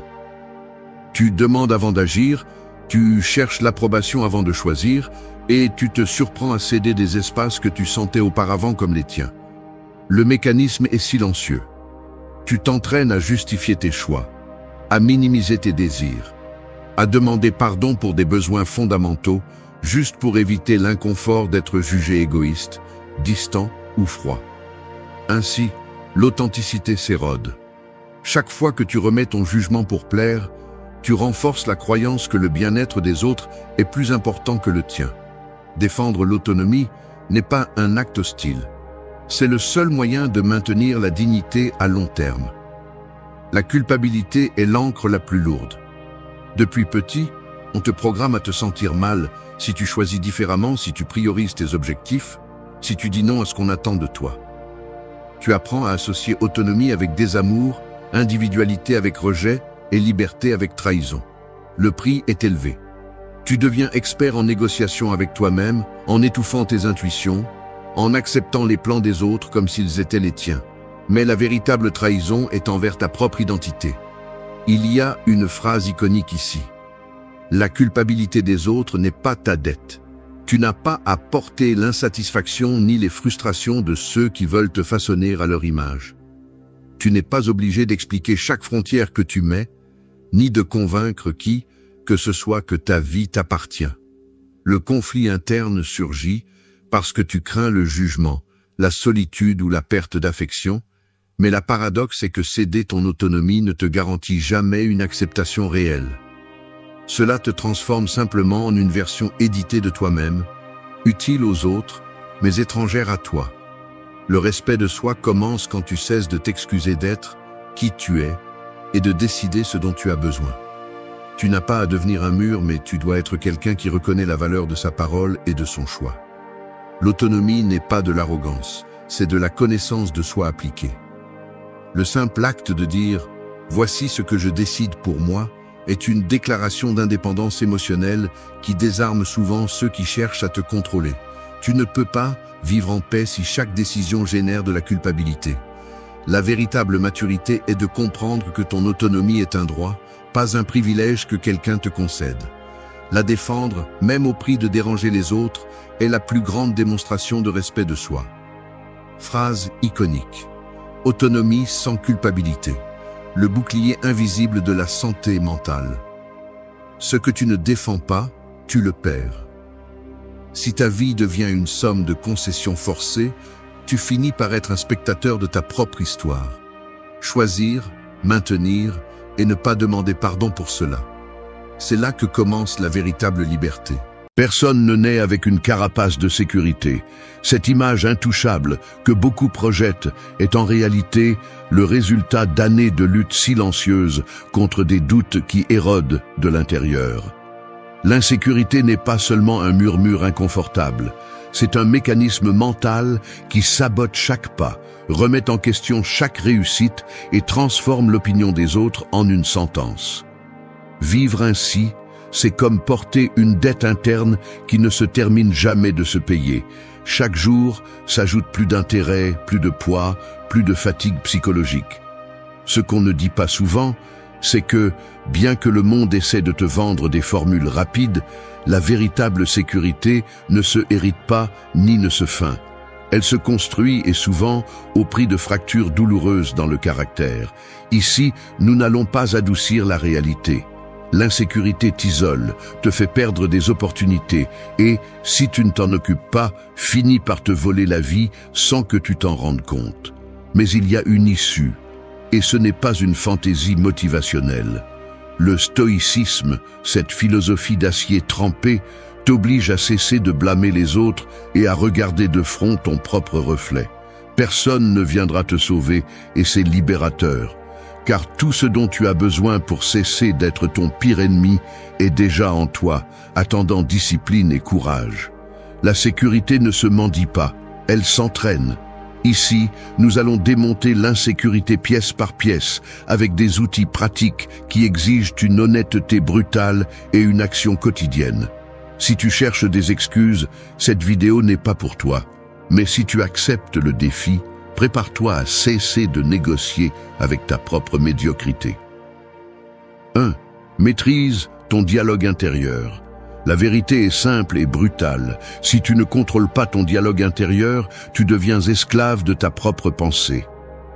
Tu demandes avant d'agir, tu cherches l'approbation avant de choisir, et tu te surprends à céder des espaces que tu sentais auparavant comme les tiens. Le mécanisme est silencieux. Tu t'entraînes à justifier tes choix, à minimiser tes désirs, à demander pardon pour des besoins fondamentaux, juste pour éviter l'inconfort d'être jugé égoïste, distant ou froid. Ainsi, l'authenticité s'érode. Chaque fois que tu remets ton jugement pour plaire, tu renforces la croyance que le bien-être des autres est plus important que le tien. Défendre l'autonomie n'est pas un acte hostile. C'est le seul moyen de maintenir la dignité à long terme. La culpabilité est l'encre la plus lourde. Depuis petit, on te programme à te sentir mal si tu choisis différemment, si tu priorises tes objectifs, si tu dis non à ce qu'on attend de toi. Tu apprends à associer autonomie avec désamour, individualité avec rejet et liberté avec trahison. Le prix est élevé. Tu deviens expert en négociation avec toi-même, en étouffant tes intuitions, en acceptant les plans des autres comme s'ils étaient les tiens. Mais la véritable trahison est envers ta propre identité. Il y a une phrase iconique ici. La culpabilité des autres n'est pas ta dette. Tu n'as pas à porter l'insatisfaction ni les frustrations de ceux qui veulent te façonner à leur image. Tu n'es pas obligé d'expliquer chaque frontière que tu mets, ni de convaincre qui, que ce soit que ta vie t'appartient. Le conflit interne surgit parce que tu crains le jugement, la solitude ou la perte d'affection, mais la paradoxe est que céder ton autonomie ne te garantit jamais une acceptation réelle. Cela te transforme simplement en une version éditée de toi-même, utile aux autres, mais étrangère à toi. Le respect de soi commence quand tu cesses de t'excuser d'être qui tu es et de décider ce dont tu as besoin. Tu n'as pas à devenir un mur, mais tu dois être quelqu'un qui reconnaît la valeur de sa parole et de son choix. L'autonomie n'est pas de l'arrogance, c'est de la connaissance de soi appliquée. Le simple acte de dire « Voici ce que je décide pour moi » est une déclaration d'indépendance émotionnelle qui désarme souvent ceux qui cherchent à te contrôler. Tu ne peux pas vivre en paix si chaque décision génère de la culpabilité. La véritable maturité est de comprendre que ton autonomie est un droit, pas un privilège que quelqu'un te concède. La défendre, même au prix de déranger les autres, est la plus grande démonstration de respect de soi. Phrase iconique. Autonomie sans culpabilité. Le bouclier invisible de la santé mentale. Ce que tu ne défends pas, tu le perds. Si ta vie devient une somme de concessions forcées, tu finis par être un spectateur de ta propre histoire. Choisir, maintenir et ne pas demander pardon pour cela. C'est là que commence la véritable liberté. Personne ne naît avec une carapace de sécurité. Cette image intouchable que beaucoup projettent est en réalité le résultat d'années de lutte silencieuse contre des doutes qui érodent de l'intérieur. L'insécurité n'est pas seulement un murmure inconfortable, c'est un mécanisme mental qui sabote chaque pas, remet en question chaque réussite et transforme l'opinion des autres en une sentence. Vivre ainsi, c'est comme porter une dette interne qui ne se termine jamais de se payer. Chaque jour s'ajoute plus d'intérêt, plus de poids, plus de fatigue psychologique. Ce qu'on ne dit pas souvent, c'est que, bien que le monde essaie de te vendre des formules rapides, la véritable sécurité ne se hérite pas ni ne se feint. Elle se construit et souvent au prix de fractures douloureuses dans le caractère. Ici, nous n'allons pas adoucir la réalité. L'insécurité t'isole, te fait perdre des opportunités et, si tu ne t'en occupes pas, finit par te voler la vie sans que tu t'en rendes compte. Mais il y a une issue, et ce n'est pas une fantaisie motivationnelle. Le stoïcisme, cette philosophie d'acier trempé, t'oblige à cesser de blâmer les autres et à regarder de front ton propre reflet. Personne ne viendra te sauver et c'est libérateur. Car tout ce dont tu as besoin pour cesser d'être ton pire ennemi est déjà en toi, attendant discipline et courage. La sécurité ne se mendie pas, elle s'entraîne. Ici, nous allons démonter l'insécurité pièce par pièce, avec des outils pratiques qui exigent une honnêteté brutale et une action quotidienne. Si tu cherches des excuses, cette vidéo n'est pas pour toi. Mais si tu acceptes le défi, prépare-toi à cesser de négocier avec ta propre médiocrité. 1. Maîtrise ton dialogue intérieur. La vérité est simple et brutale. Si tu ne contrôles pas ton dialogue intérieur, tu deviens esclave de ta propre pensée.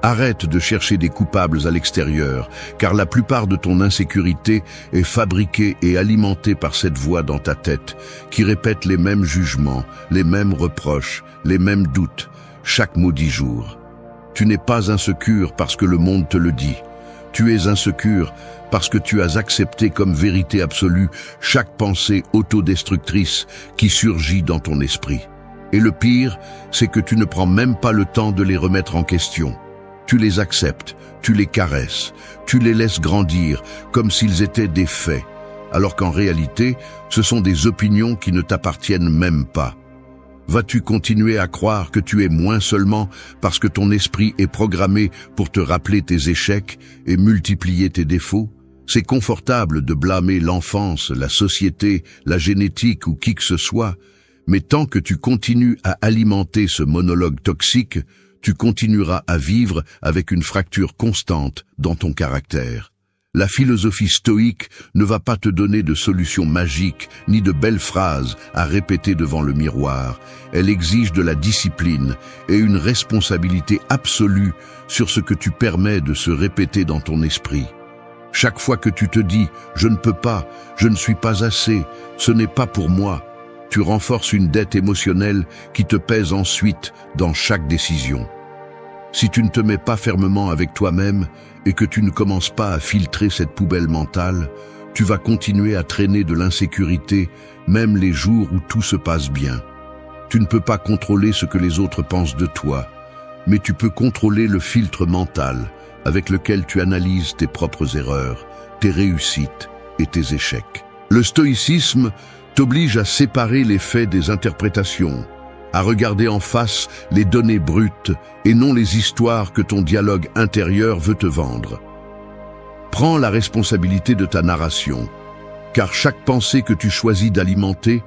Arrête de chercher des coupables à l'extérieur, car la plupart de ton insécurité est fabriquée et alimentée par cette voix dans ta tête, qui répète les mêmes jugements, les mêmes reproches, les mêmes doutes, chaque maudit jour. Tu n'es pas insécure parce que le monde te le dit. Tu es insécure parce que tu as accepté comme vérité absolue chaque pensée autodestructrice qui surgit dans ton esprit. Et le pire, c'est que tu ne prends même pas le temps de les remettre en question. Tu les acceptes, tu les caresses, tu les laisses grandir comme s'ils étaient des faits, alors qu'en réalité, ce sont des opinions qui ne t'appartiennent même pas. Vas-tu continuer à croire que tu es moins seulement parce que ton esprit est programmé pour te rappeler tes échecs et multiplier tes défauts? C'est confortable de blâmer l'enfance, la société, la génétique ou qui que ce soit, mais tant que tu continues à alimenter ce monologue toxique, tu continueras à vivre avec une fracture constante dans ton caractère. La philosophie stoïque ne va pas te donner de solutions magiques ni de belles phrases à répéter devant le miroir. Elle exige de la discipline et une responsabilité absolue sur ce que tu permets de se répéter dans ton esprit. Chaque fois que tu te dis « je ne peux pas, je ne suis pas assez, ce n'est pas pour moi », tu renforces une dette émotionnelle qui te pèse ensuite dans chaque décision. Si tu ne te mets pas fermement avec toi-même et que tu ne commences pas à filtrer cette poubelle mentale, tu vas continuer à traîner de l'insécurité, même les jours où tout se passe bien. Tu ne peux pas contrôler ce que les autres pensent de toi, mais tu peux contrôler le filtre mental avec lequel tu analyses tes propres erreurs, tes réussites et tes échecs. Le stoïcisme t'oblige à séparer les faits des interprétations, à regarder en face les données brutes et non les histoires que ton dialogue intérieur veut te vendre. Prends la responsabilité de ta narration, car chaque pensée que tu choisis d'alimenter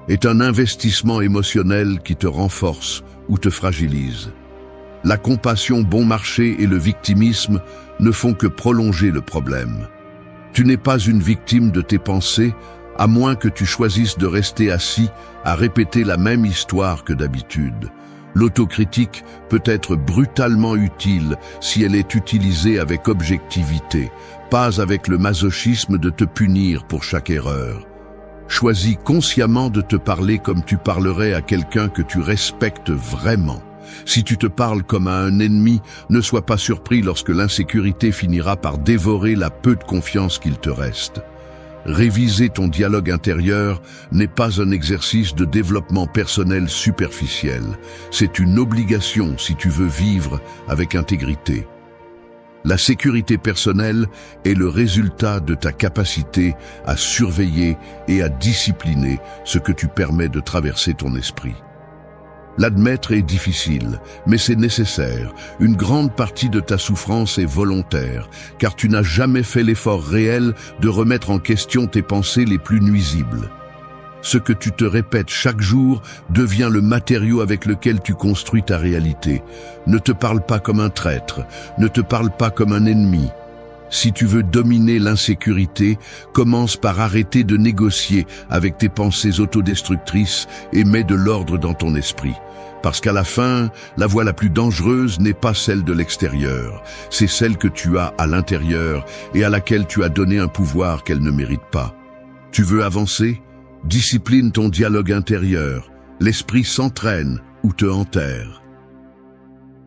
est un investissement émotionnel qui te renforce ou te fragilise. La compassion bon marché et le victimisme ne font que prolonger le problème. Tu n'es pas une victime de tes pensées, à moins que tu choisisses de rester assis à répéter la même histoire que d'habitude. L'autocritique peut être brutalement utile si elle est utilisée avec objectivité, pas avec le masochisme de te punir pour chaque erreur. Choisis consciemment de te parler comme tu parlerais à quelqu'un que tu respectes vraiment. Si tu te parles comme à un ennemi, ne sois pas surpris lorsque l'insécurité finira par dévorer la peu de confiance qu'il te reste. Réviser ton dialogue intérieur n'est pas un exercice de développement personnel superficiel. C'est une obligation si tu veux vivre avec intégrité. La sécurité personnelle est le résultat de ta capacité à surveiller et à discipliner ce que tu permets de traverser ton esprit. L'admettre est difficile, mais c'est nécessaire. Une grande partie de ta souffrance est volontaire, car tu n'as jamais fait l'effort réel de remettre en question tes pensées les plus nuisibles. Ce que tu te répètes chaque jour devient le matériau avec lequel tu construis ta réalité. Ne te parle pas comme un traître, ne te parle pas comme un ennemi. Si tu veux dominer l'insécurité, commence par arrêter de négocier avec tes pensées autodestructrices et mets de l'ordre dans ton esprit. Parce qu'à la fin, la voie la plus dangereuse n'est pas celle de l'extérieur, c'est celle que tu as à l'intérieur et à laquelle tu as donné un pouvoir qu'elle ne mérite pas. Tu veux avancer? Discipline ton dialogue intérieur. L'esprit s'entraîne ou te enterre.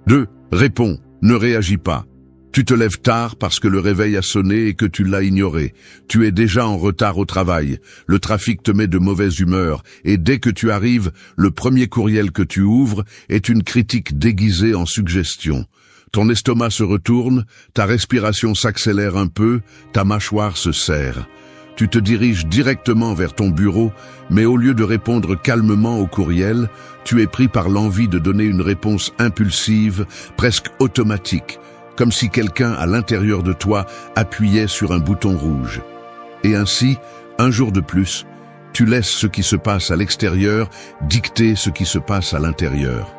2. Réponds, ne réagis pas. Tu te lèves tard parce que le réveil a sonné et que tu l'as ignoré. Tu es déjà en retard au travail. Le trafic te met de mauvaise humeur et dès que tu arrives, le premier courriel que tu ouvres est une critique déguisée en suggestion. Ton estomac se retourne, ta respiration s'accélère un peu, ta mâchoire se serre. Tu te diriges directement vers ton bureau, mais au lieu de répondre calmement au courriel, tu es pris par l'envie de donner une réponse impulsive, presque automatique, comme si quelqu'un à l'intérieur de toi appuyait sur un bouton rouge. Et ainsi, un jour de plus, tu laisses ce qui se passe à l'extérieur dicter ce qui se passe à l'intérieur.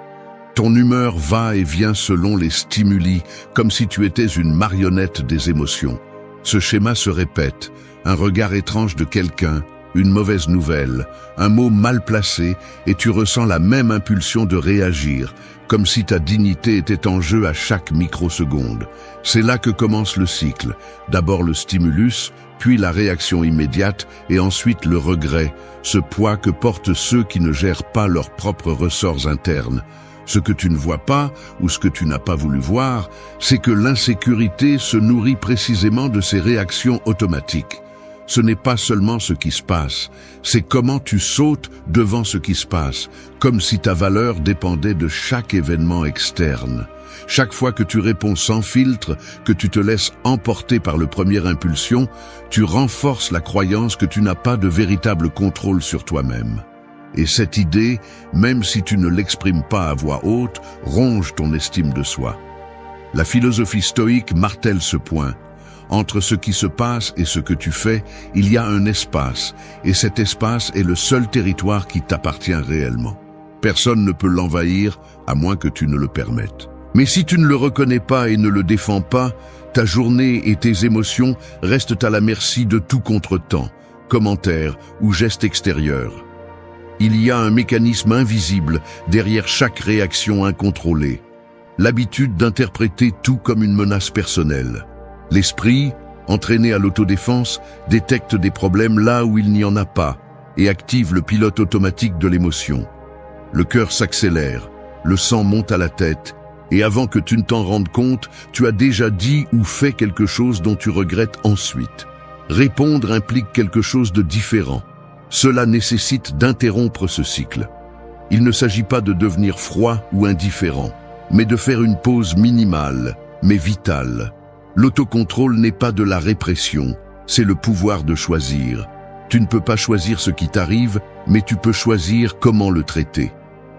Ton humeur va et vient selon les stimuli, comme si tu étais une marionnette des émotions. Ce schéma se répète, un regard étrange de quelqu'un, une mauvaise nouvelle, un mot mal placé, et tu ressens la même impulsion de réagir, comme si ta dignité était en jeu à chaque microseconde. C'est là que commence le cycle. D'abord le stimulus, puis la réaction immédiate, et ensuite le regret, ce poids que portent ceux qui ne gèrent pas leurs propres ressorts internes. Ce que tu ne vois pas, ou ce que tu n'as pas voulu voir, c'est que l'insécurité se nourrit précisément de ces réactions automatiques. Ce n'est pas seulement ce qui se passe, c'est comment tu sautes devant ce qui se passe, comme si ta valeur dépendait de chaque événement externe. Chaque fois que tu réponds sans filtre, que tu te laisses emporter par le première impulsion, tu renforces la croyance que tu n'as pas de véritable contrôle sur toi-même. Et cette idée, même si tu ne l'exprimes pas à voix haute, ronge ton estime de soi. La philosophie stoïque martèle ce point. Entre ce qui se passe et ce que tu fais, il y a un espace, et cet espace est le seul territoire qui t'appartient réellement. Personne ne peut l'envahir, à moins que tu ne le permettes. Mais si tu ne le reconnais pas et ne le défends pas, ta journée et tes émotions restent à la merci de tout contretemps, commentaire ou geste extérieur. Il y a un mécanisme invisible derrière chaque réaction incontrôlée. L'habitude d'interpréter tout comme une menace personnelle. L'esprit, entraîné à l'autodéfense, détecte des problèmes là où il n'y en a pas et active le pilote automatique de l'émotion. Le cœur s'accélère, le sang monte à la tête et avant que tu ne t'en rendes compte, tu as déjà dit ou fait quelque chose dont tu regrettes ensuite. Répondre implique quelque chose de différent. Cela nécessite d'interrompre ce cycle. Il ne s'agit pas de devenir froid ou indifférent, mais de faire une pause minimale, mais vitale. L'autocontrôle n'est pas de la répression, c'est le pouvoir de choisir. Tu ne peux pas choisir ce qui t'arrive, mais tu peux choisir comment le traiter.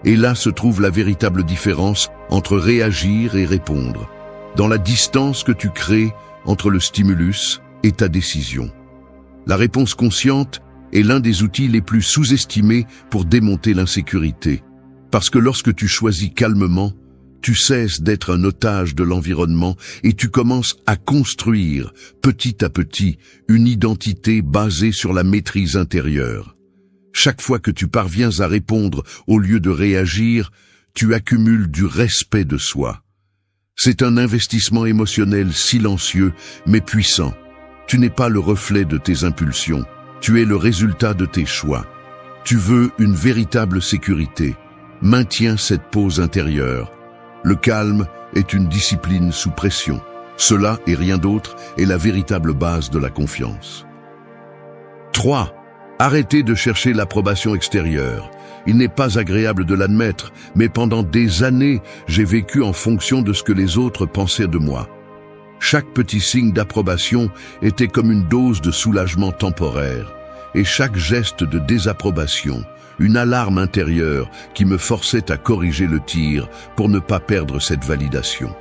Et là se trouve la véritable différence entre réagir et répondre. Dans la distance que tu crées entre le stimulus et ta décision. La réponse consciente est l'un des outils les plus sous-estimés pour démonter l'insécurité. Parce que lorsque tu choisis calmement, tu cesses d'être un otage de l'environnement et tu commences à construire, petit à petit, une identité basée sur la maîtrise intérieure. Chaque fois que tu parviens à répondre au lieu de réagir, tu accumules du respect de soi. C'est un investissement émotionnel silencieux mais puissant. Tu n'es pas le reflet de tes impulsions, tu es le résultat de tes choix. Tu veux une véritable sécurité. Maintiens cette pause intérieure. Le calme est une discipline sous pression. Cela et rien d'autre est la véritable base de la confiance. 3. Arrêtez de chercher l'approbation extérieure. Il n'est pas agréable de l'admettre, mais pendant des années, j'ai vécu en fonction de ce que les autres pensaient de moi. Chaque petit signe d'approbation était comme une dose de soulagement temporaire, et chaque geste de désapprobation, une alarme intérieure qui me forçait à corriger le tir pour ne pas perdre cette validation.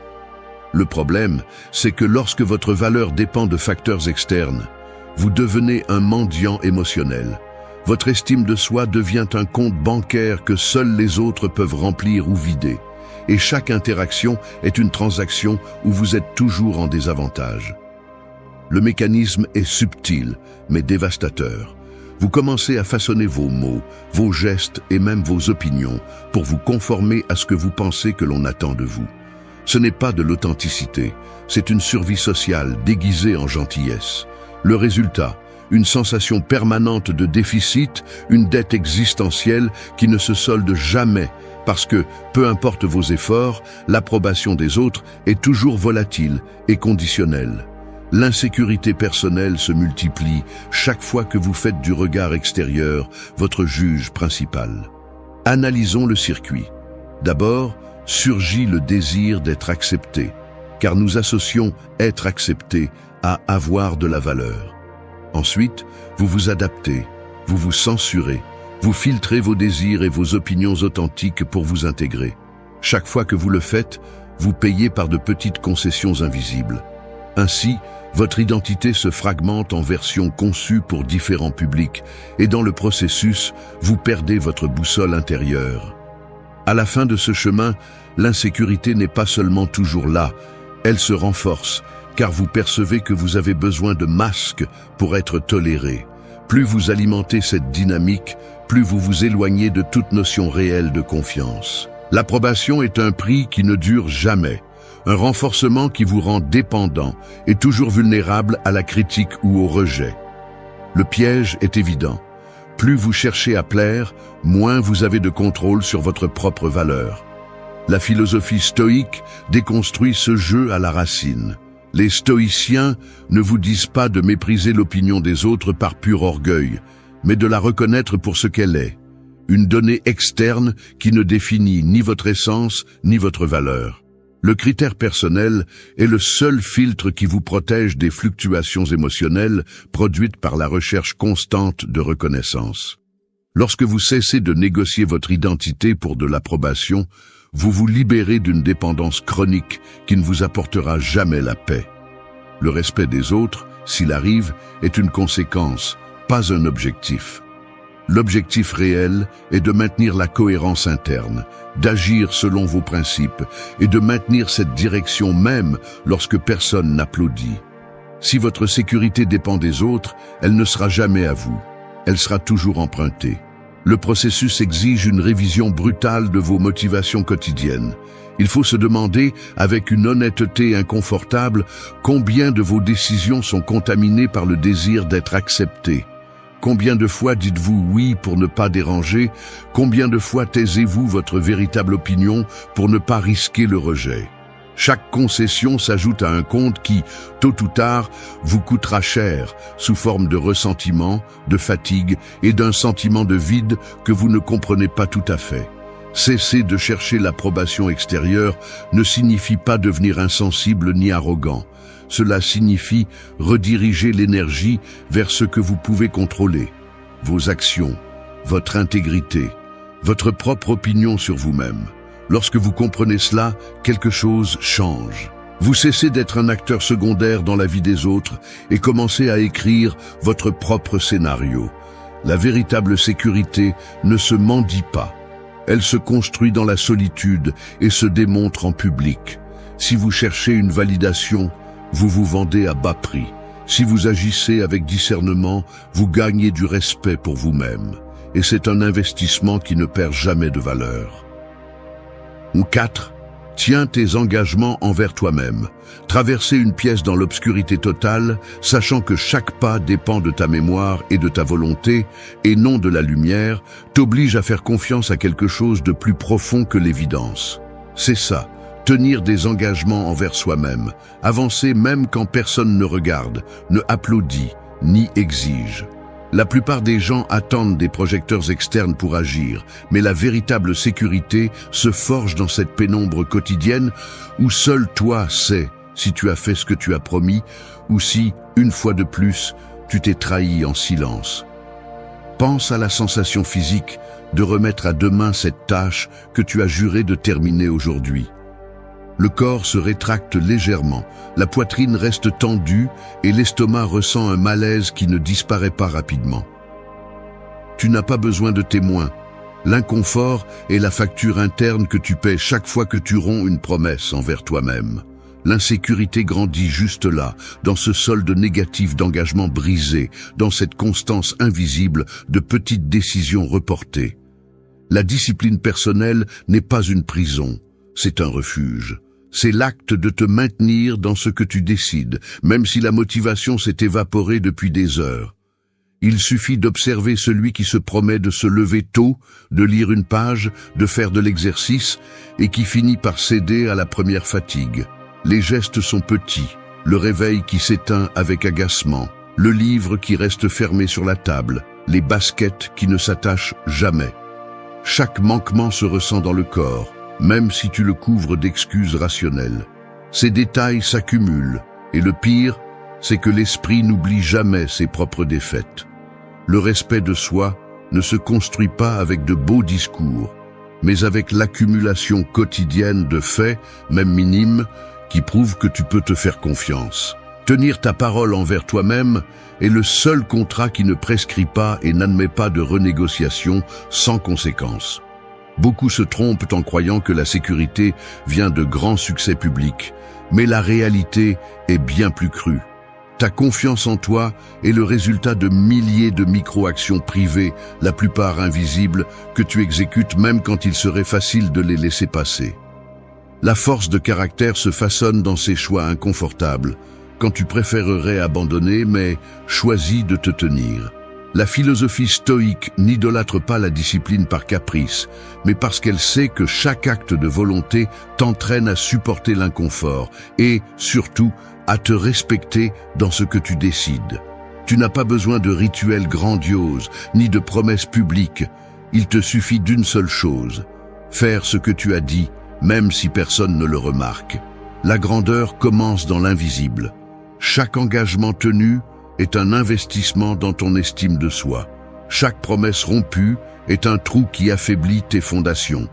Le problème, c'est que lorsque votre valeur dépend de facteurs externes, vous devenez un mendiant émotionnel. Votre estime de soi devient un compte bancaire que seuls les autres peuvent remplir ou vider. Et chaque interaction est une transaction où vous êtes toujours en désavantage. Le mécanisme est subtil, mais dévastateur. Vous commencez à façonner vos mots, vos gestes et même vos opinions pour vous conformer à ce que vous pensez que l'on attend de vous. Ce n'est pas de l'authenticité, c'est une survie sociale déguisée en gentillesse. Le résultat, une sensation permanente de déficit, une dette existentielle qui ne se solde jamais parce que, peu importe vos efforts, l'approbation des autres est toujours volatile et conditionnelle. L'insécurité personnelle se multiplie chaque fois que vous faites du regard extérieur votre juge principal. Analysons le circuit. D'abord, surgit le désir d'être accepté, car nous associons être accepté à avoir de la valeur. Ensuite, vous vous adaptez, vous vous censurez, vous filtrez vos désirs et vos opinions authentiques pour vous intégrer. Chaque fois que vous le faites, vous payez par de petites concessions invisibles. Ainsi, votre identité se fragmente en versions conçues pour différents publics et dans le processus, vous perdez votre boussole intérieure. À la fin de ce chemin, l'insécurité n'est pas seulement toujours là, elle se renforce, car vous percevez que vous avez besoin de masques pour être toléré. Plus vous alimentez cette dynamique, plus vous vous éloignez de toute notion réelle de confiance. L'approbation est un prix qui ne dure jamais, un renforcement qui vous rend dépendant et toujours vulnérable à la critique ou au rejet. Le piège est évident. Plus vous cherchez à plaire, moins vous avez de contrôle sur votre propre valeur. La philosophie stoïque déconstruit ce jeu à la racine. Les stoïciens ne vous disent pas de mépriser l'opinion des autres par pur orgueil, mais de la reconnaître pour ce qu'elle est, une donnée externe qui ne définit ni votre essence ni votre valeur. Le critère personnel est le seul filtre qui vous protège des fluctuations émotionnelles produites par la recherche constante de reconnaissance. Lorsque vous cessez de négocier votre identité pour de l'approbation, vous vous libérez d'une dépendance chronique qui ne vous apportera jamais la paix. Le respect des autres, s'il arrive, est une conséquence, pas un objectif. L'objectif réel est de maintenir la cohérence interne, d'agir selon vos principes et de maintenir cette direction même lorsque personne n'applaudit. Si votre sécurité dépend des autres, elle ne sera jamais à vous. Elle sera toujours empruntée. Le processus exige une révision brutale de vos motivations quotidiennes. Il faut se demander, avec une honnêteté inconfortable, combien de vos décisions sont contaminées par le désir d'être acceptées. Combien de fois dites-vous oui pour ne pas déranger? Combien de fois taisez-vous votre véritable opinion pour ne pas risquer le rejet? Chaque concession s'ajoute à un compte qui, tôt ou tard, vous coûtera cher, sous forme de ressentiment, de fatigue et d'un sentiment de vide que vous ne comprenez pas tout à fait. Cesser de chercher l'approbation extérieure ne signifie pas devenir insensible ni arrogant. Cela signifie rediriger l'énergie vers ce que vous pouvez contrôler, vos actions, votre intégrité, votre propre opinion sur vous-même. Lorsque vous comprenez cela, quelque chose change. Vous cessez d'être un acteur secondaire dans la vie des autres et commencez à écrire votre propre scénario. La véritable sécurité ne se mendie pas. Elle se construit dans la solitude et se démontre en public. Si vous cherchez une validation, vous vous vendez à bas prix. Si vous agissez avec discernement, vous gagnez du respect pour vous-même. Et c'est un investissement qui ne perd jamais de valeur. 4. Tiens tes engagements envers toi-même. Traverser une pièce dans l'obscurité totale, sachant que chaque pas dépend de ta mémoire et de ta volonté, et non de la lumière, t'oblige à faire confiance à quelque chose de plus profond que l'évidence. C'est ça, tenir des engagements envers soi-même, avancer même quand personne ne regarde, ne applaudit, ni exige. La plupart des gens attendent des projecteurs externes pour agir, mais la véritable sécurité se forge dans cette pénombre quotidienne où seul toi sais si tu as fait ce que tu as promis ou si, une fois de plus, tu t'es trahi en silence. Pense à la sensation physique de remettre à demain cette tâche que tu as juré de terminer aujourd'hui. Le corps se rétracte légèrement, la poitrine reste tendue et l'estomac ressent un malaise qui ne disparaît pas rapidement. Tu n'as pas besoin de témoins. L'inconfort est la facture interne que tu paies chaque fois que tu romps une promesse envers toi-même. L'insécurité grandit juste là, dans ce solde négatif d'engagement brisé, dans cette constance invisible de petites décisions reportées. La discipline personnelle n'est pas une prison, c'est un refuge. C'est l'acte de te maintenir dans ce que tu décides, même si la motivation s'est évaporée depuis des heures. Il suffit d'observer celui qui se promet de se lever tôt, de lire une page, de faire de l'exercice, et qui finit par céder à la première fatigue. Les gestes sont petits, le réveil qui s'éteint avec agacement, le livre qui reste fermé sur la table, les baskets qui ne s'attachent jamais. Chaque manquement se ressent dans le corps, même si tu le couvres d'excuses rationnelles. Ces détails s'accumulent, et le pire, c'est que l'esprit n'oublie jamais ses propres défaites. Le respect de soi ne se construit pas avec de beaux discours, mais avec l'accumulation quotidienne de faits, même minimes, qui prouvent que tu peux te faire confiance. Tenir ta parole envers toi-même est le seul contrat qui ne prescrit pas et n'admet pas de renégociation sans conséquence. Beaucoup se trompent en croyant que la sécurité vient de grands succès publics, mais la réalité est bien plus crue. Ta confiance en toi est le résultat de milliers de micro-actions privées, la plupart invisibles, que tu exécutes même quand il serait facile de les laisser passer. La force de caractère se façonne dans ces choix inconfortables, quand tu préférerais abandonner mais choisis de te tenir. La philosophie stoïque n'idolâtre pas la discipline par caprice, mais parce qu'elle sait que chaque acte de volonté t'entraîne à supporter l'inconfort et, surtout, à te respecter dans ce que tu décides. Tu n'as pas besoin de rituels grandioses, ni de promesses publiques. Il te suffit d'une seule chose, faire ce que tu as dit, même si personne ne le remarque. La grandeur commence dans l'invisible. Chaque engagement tenu est un investissement dans ton estime de soi. Chaque promesse rompue est un trou qui affaiblit tes fondations.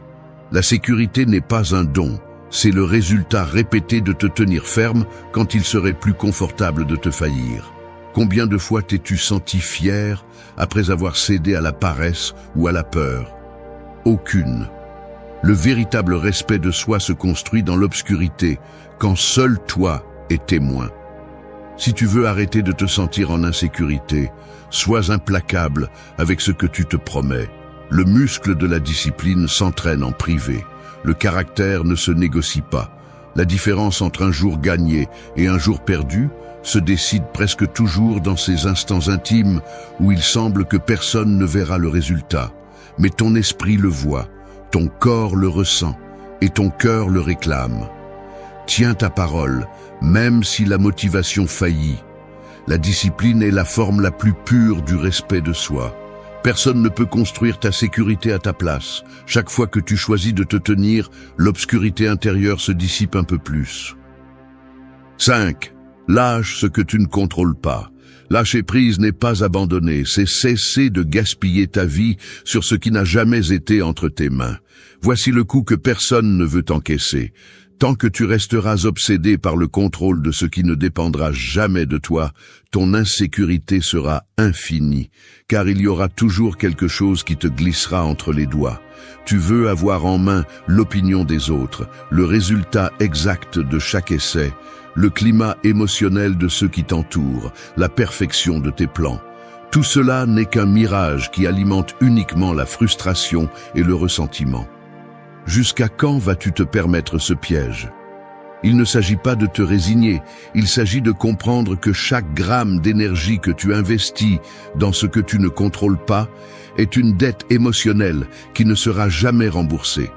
La sécurité n'est pas un don, c'est le résultat répété de te tenir ferme quand il serait plus confortable de te faillir. Combien de fois t'es-tu senti fier après avoir cédé à la paresse ou à la peur? Aucune. Le véritable respect de soi se construit dans l'obscurité, quand seul toi est témoin. Si tu veux arrêter de te sentir en insécurité, sois implacable avec ce que tu te promets. Le muscle de la discipline s'entraîne en privé. Le caractère ne se négocie pas. La différence entre un jour gagné et un jour perdu se décide presque toujours dans ces instants intimes où il semble que personne ne verra le résultat. Mais ton esprit le voit, ton corps le ressent et ton cœur le réclame. Tiens ta parole, même si la motivation faillit. La discipline est la forme la plus pure du respect de soi. Personne ne peut construire ta sécurité à ta place. Chaque fois que tu choisis de te tenir, l'obscurité intérieure se dissipe un peu plus. 5. Lâche ce que tu ne contrôles pas. Lâcher prise n'est pas abandonner, c'est cesser de gaspiller ta vie sur ce qui n'a jamais été entre tes mains. Voici le coup que personne ne veut encaisser. Tant que tu resteras obsédé par le contrôle de ce qui ne dépendra jamais de toi, ton insécurité sera infinie, car il y aura toujours quelque chose qui te glissera entre les doigts. Tu veux avoir en main l'opinion des autres, le résultat exact de chaque essai, le climat émotionnel de ceux qui t'entourent, la perfection de tes plans. Tout cela n'est qu'un mirage qui alimente uniquement la frustration et le ressentiment. Jusqu'à quand vas-tu te permettre ce piège? Il ne s'agit pas de te résigner, il s'agit de comprendre que chaque gramme d'énergie que tu investis dans ce que tu ne contrôles pas est une dette émotionnelle qui ne sera jamais remboursée.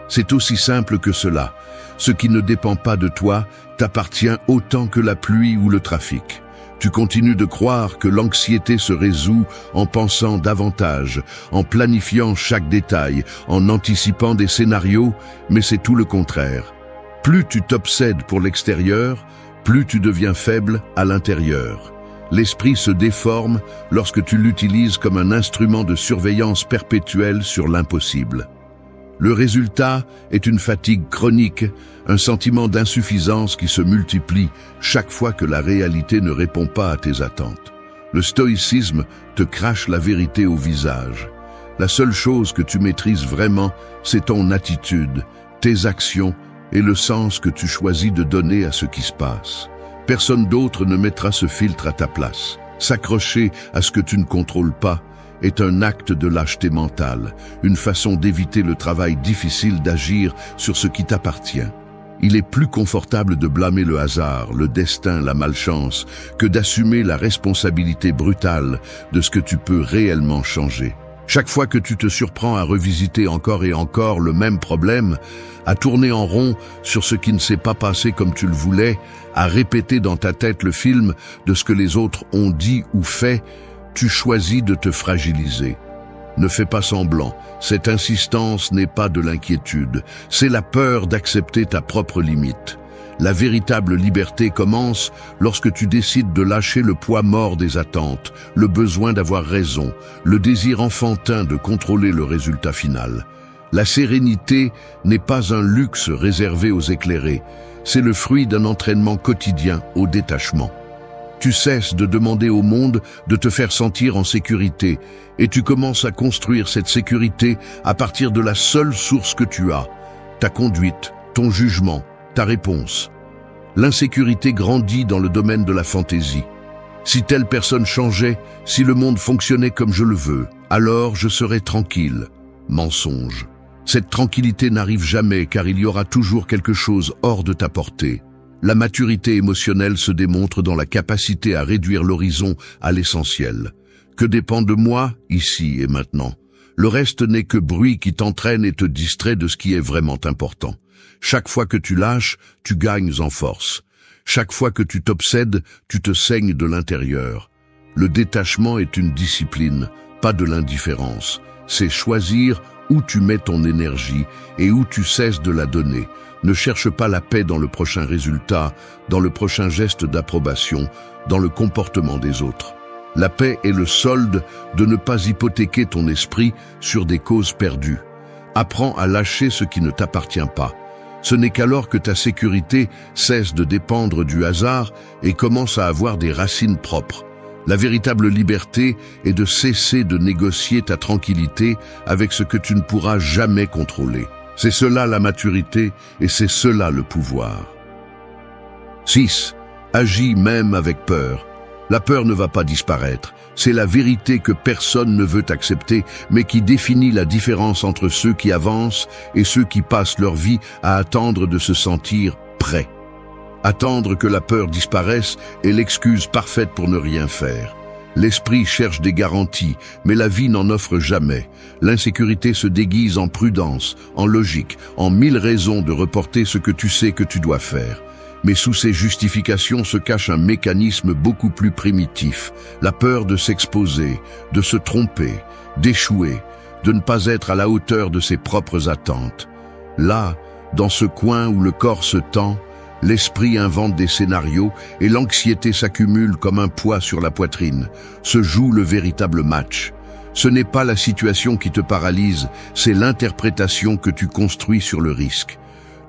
C'est aussi simple que cela. Ce qui ne dépend pas de toi t'appartient autant que la pluie ou le trafic. Tu continues de croire que l'anxiété se résout en pensant davantage, en planifiant chaque détail, en anticipant des scénarios, mais c'est tout le contraire. Plus tu t'obsèdes pour l'extérieur, plus tu deviens faible à l'intérieur. L'esprit se déforme lorsque tu l'utilises comme un instrument de surveillance perpétuelle sur l'impossible. Le résultat est une fatigue chronique, un sentiment d'insuffisance qui se multiplie chaque fois que la réalité ne répond pas à tes attentes. Le stoïcisme te crache la vérité au visage. La seule chose que tu maîtrises vraiment, c'est ton attitude, tes actions et le sens que tu choisis de donner à ce qui se passe. Personne d'autre ne mettra ce filtre à ta place. S'accrocher à ce que tu ne contrôles pas est un acte de lâcheté mentale, une façon d'éviter le travail difficile d'agir sur ce qui t'appartient. Il est plus confortable de blâmer le hasard, le destin, la malchance, que d'assumer la responsabilité brutale de ce que tu peux réellement changer. Chaque fois que tu te surprends à revisiter encore et encore le même problème, à tourner en rond sur ce qui ne s'est pas passé comme tu le voulais, à répéter dans ta tête le film de ce que les autres ont dit ou fait, tu choisis de te fragiliser. Ne fais pas semblant, cette insistance n'est pas de l'inquiétude, c'est la peur d'accepter ta propre limite. La véritable liberté commence lorsque tu décides de lâcher le poids mort des attentes, le besoin d'avoir raison, le désir enfantin de contrôler le résultat final. La sérénité n'est pas un luxe réservé aux éclairés, c'est le fruit d'un entraînement quotidien au détachement. Tu cesses de demander au monde de te faire sentir en sécurité et tu commences à construire cette sécurité à partir de la seule source que tu as, ta conduite, ton jugement, ta réponse. L'insécurité grandit dans le domaine de la fantaisie. Si telle personne changeait, si le monde fonctionnait comme je le veux, alors je serais tranquille. Mensonge. Cette tranquillité n'arrive jamais car il y aura toujours quelque chose hors de ta portée. La maturité émotionnelle se démontre dans la capacité à réduire l'horizon à l'essentiel. Que dépend de moi, ici et maintenant. Le reste n'est que bruit qui t'entraîne et te distrait de ce qui est vraiment important. Chaque fois que tu lâches, tu gagnes en force. Chaque fois que tu t'obsèdes, tu te saignes de l'intérieur. Le détachement est une discipline, pas de l'indifférence. C'est choisir où tu mets ton énergie et où tu cesses de la donner. Ne cherche pas la paix dans le prochain résultat, dans le prochain geste d'approbation, dans le comportement des autres. La paix est le solde de ne pas hypothéquer ton esprit sur des causes perdues. Apprends à lâcher ce qui ne t'appartient pas. Ce n'est qu'alors que ta sécurité cesse de dépendre du hasard et commence à avoir des racines propres. La véritable liberté est de cesser de négocier ta tranquillité avec ce que tu ne pourras jamais contrôler. C'est cela la maturité et c'est cela le pouvoir. 6. Agis même avec peur. La peur ne va pas disparaître. C'est la vérité que personne ne veut accepter, mais qui définit la différence entre ceux qui avancent et ceux qui passent leur vie à attendre de se sentir prêts. Attendre que la peur disparaisse est l'excuse parfaite pour ne rien faire. L'esprit cherche des garanties, mais la vie n'en offre jamais. L'insécurité se déguise en prudence, en logique, en 1000 raisons de reporter ce que tu sais que tu dois faire. Mais sous ces justifications se cache un mécanisme beaucoup plus primitif, la peur de s'exposer, de se tromper, d'échouer, de ne pas être à la hauteur de ses propres attentes. Là, dans ce coin où le corps se tend, l'esprit invente des scénarios et l'anxiété s'accumule comme un poids sur la poitrine. Se joue le véritable match. Ce n'est pas la situation qui te paralyse, c'est l'interprétation que tu construis sur le risque.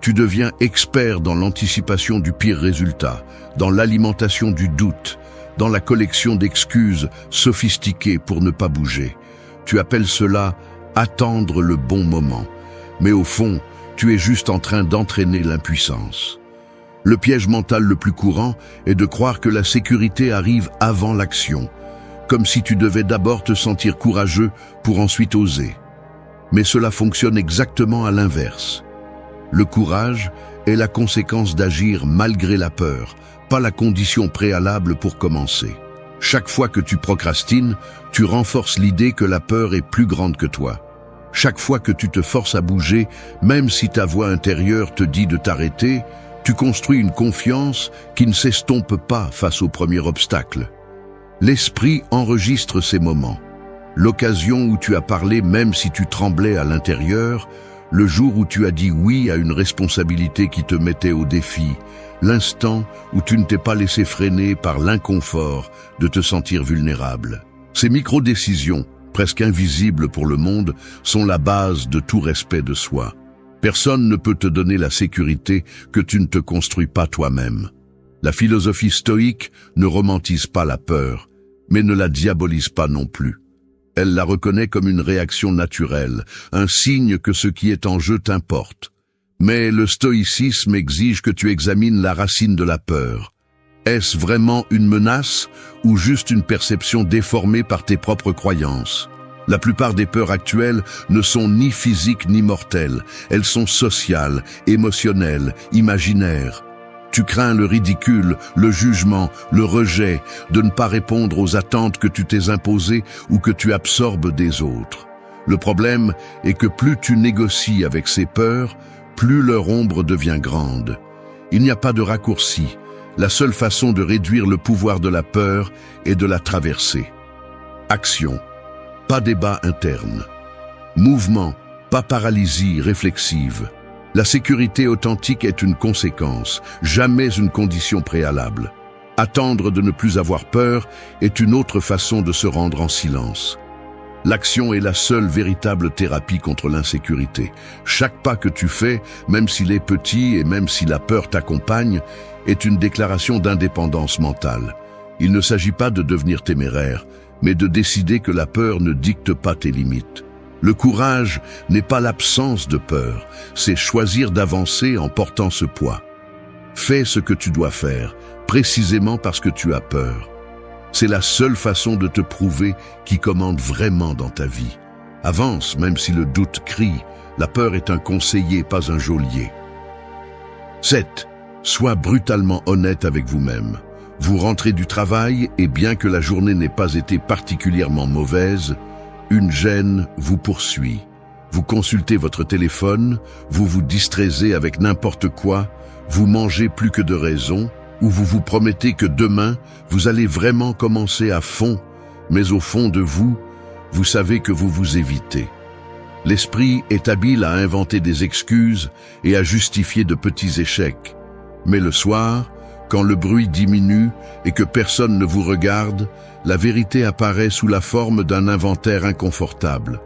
Tu deviens expert dans l'anticipation du pire résultat, dans l'alimentation du doute, dans la collection d'excuses sophistiquées pour ne pas bouger. Tu appelles cela « attendre le bon moment ». Mais au fond, tu es juste en train d'entraîner l'impuissance. Le piège mental le plus courant est de croire que la sécurité arrive avant l'action, comme si tu devais d'abord te sentir courageux pour ensuite oser. Mais cela fonctionne exactement à l'inverse. Le courage est la conséquence d'agir malgré la peur, pas la condition préalable pour commencer. Chaque fois que tu procrastines, tu renforces l'idée que la peur est plus grande que toi. Chaque fois que tu te forces à bouger, même si ta voix intérieure te dit de t'arrêter, tu construis une confiance qui ne s'estompe pas face au premier obstacle. L'esprit enregistre ces moments. L'occasion où tu as parlé même si tu tremblais à l'intérieur, le jour où tu as dit oui à une responsabilité qui te mettait au défi, l'instant où tu ne t'es pas laissé freiner par l'inconfort de te sentir vulnérable. Ces micro-décisions, presque invisibles pour le monde, sont la base de tout respect de soi. Personne ne peut te donner la sécurité que tu ne te construis pas toi-même. La philosophie stoïque ne romantise pas la peur, mais ne la diabolise pas non plus. Elle la reconnaît comme une réaction naturelle, un signe que ce qui est en jeu t'importe. Mais le stoïcisme exige que tu examines la racine de la peur. Est-ce vraiment une menace ou juste une perception déformée par tes propres croyances ? La plupart des peurs actuelles ne sont ni physiques ni mortelles. Elles sont sociales, émotionnelles, imaginaires. Tu crains le ridicule, le jugement, le rejet, de ne pas répondre aux attentes que tu t'es imposées ou que tu absorbes des autres. Le problème est que plus tu négocies avec ces peurs, plus leur ombre devient grande. Il n'y a pas de raccourci. La seule façon de réduire le pouvoir de la peur est de la traverser. Action. Pas débat interne. Mouvement, pas paralysie réflexive. La sécurité authentique est une conséquence, jamais une condition préalable. Attendre de ne plus avoir peur est une autre façon de se rendre en silence. L'action est la seule véritable thérapie contre l'insécurité. Chaque pas que tu fais, même s'il est petit et même si la peur t'accompagne, est une déclaration d'indépendance mentale. Il ne s'agit pas de devenir téméraire, mais de décider que la peur ne dicte pas tes limites. Le courage n'est pas l'absence de peur, c'est choisir d'avancer en portant ce poids. Fais ce que tu dois faire, précisément parce que tu as peur. C'est la seule façon de te prouver qui commande vraiment dans ta vie. Avance, même si le doute crie. La peur est un conseiller, pas un geôlier. 7. Sois brutalement honnête avec vous-même. Vous rentrez du travail et bien que la journée n'ait pas été particulièrement mauvaise, une gêne vous poursuit. Vous consultez votre téléphone, vous vous distraisez avec n'importe quoi, vous mangez plus que de raison, ou vous vous promettez que demain, vous allez vraiment commencer à fond, mais au fond de vous, vous savez que vous vous évitez. L'esprit est habile à inventer des excuses et à justifier de petits échecs. Mais le soir, quand le bruit diminue et que personne ne vous regarde, la vérité apparaît sous la forme d'un inventaire inconfortable.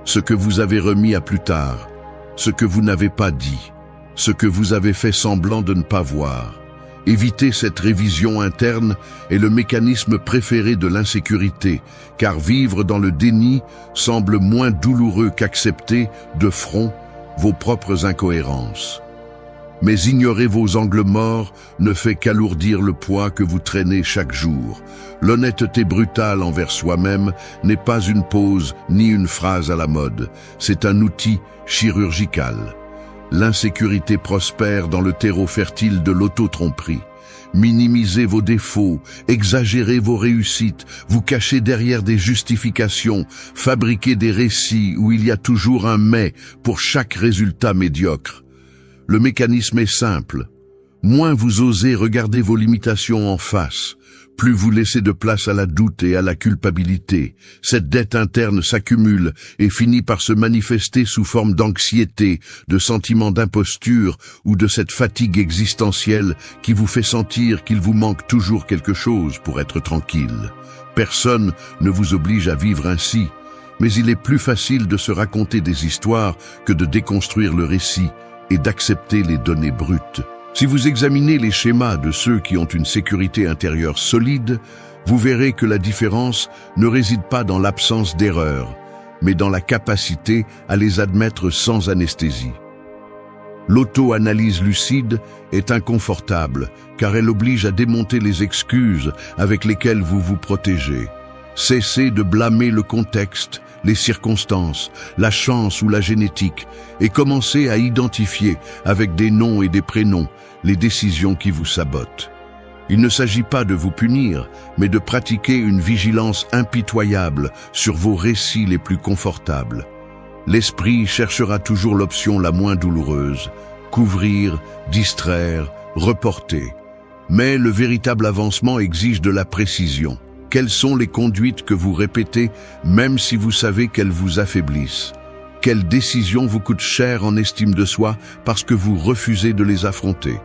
Ce que vous avez remis à plus tard, ce que vous n'avez pas dit, ce que vous avez fait semblant de ne pas voir. Éviter cette révision interne est le mécanisme préféré de l'insécurité, car vivre dans le déni semble moins douloureux qu'accepter, de front, vos propres incohérences. Mais ignorer vos angles morts ne fait qu'alourdir le poids que vous traînez chaque jour. L'honnêteté brutale envers soi-même n'est pas une pose ni une phrase à la mode, c'est un outil chirurgical. L'insécurité prospère dans le terreau fertile de l'auto-tromperie. Minimisez vos défauts, exagérez vos réussites, vous cachez derrière des justifications, fabriquez des récits où il y a toujours un « mais » pour chaque résultat médiocre. Le mécanisme est simple. Moins vous osez regarder vos limitations en face, plus vous laissez de place à la doute et à la culpabilité. Cette dette interne s'accumule et finit par se manifester sous forme d'anxiété, de sentiment d'imposture ou de cette fatigue existentielle qui vous fait sentir qu'il vous manque toujours quelque chose pour être tranquille. Personne ne vous oblige à vivre ainsi, mais il est plus facile de se raconter des histoires que de déconstruire le récit et d'accepter les données brutes. Si vous examinez les schémas de ceux qui ont une sécurité intérieure solide, vous verrez que la différence ne réside pas dans l'absence d'erreurs, mais dans la capacité à les admettre sans anesthésie. L'auto-analyse lucide est inconfortable, car elle oblige à démonter les excuses avec lesquelles vous vous protégez. Cessez de blâmer le contexte, les circonstances, la chance ou la génétique, et commencez à identifier, avec des noms et des prénoms, les décisions qui vous sabotent. Il ne s'agit pas de vous punir, mais de pratiquer une vigilance impitoyable sur vos récits les plus confortables. L'esprit cherchera toujours l'option la moins douloureuse, couvrir, distraire, reporter. Mais le véritable avancement exige de la précision. Quelles sont les conduites que vous répétez, même si vous savez qu'elles vous affaiblissent? Quelles décisions vous coûtent cher en estime de soi parce que vous refusez de les affronter?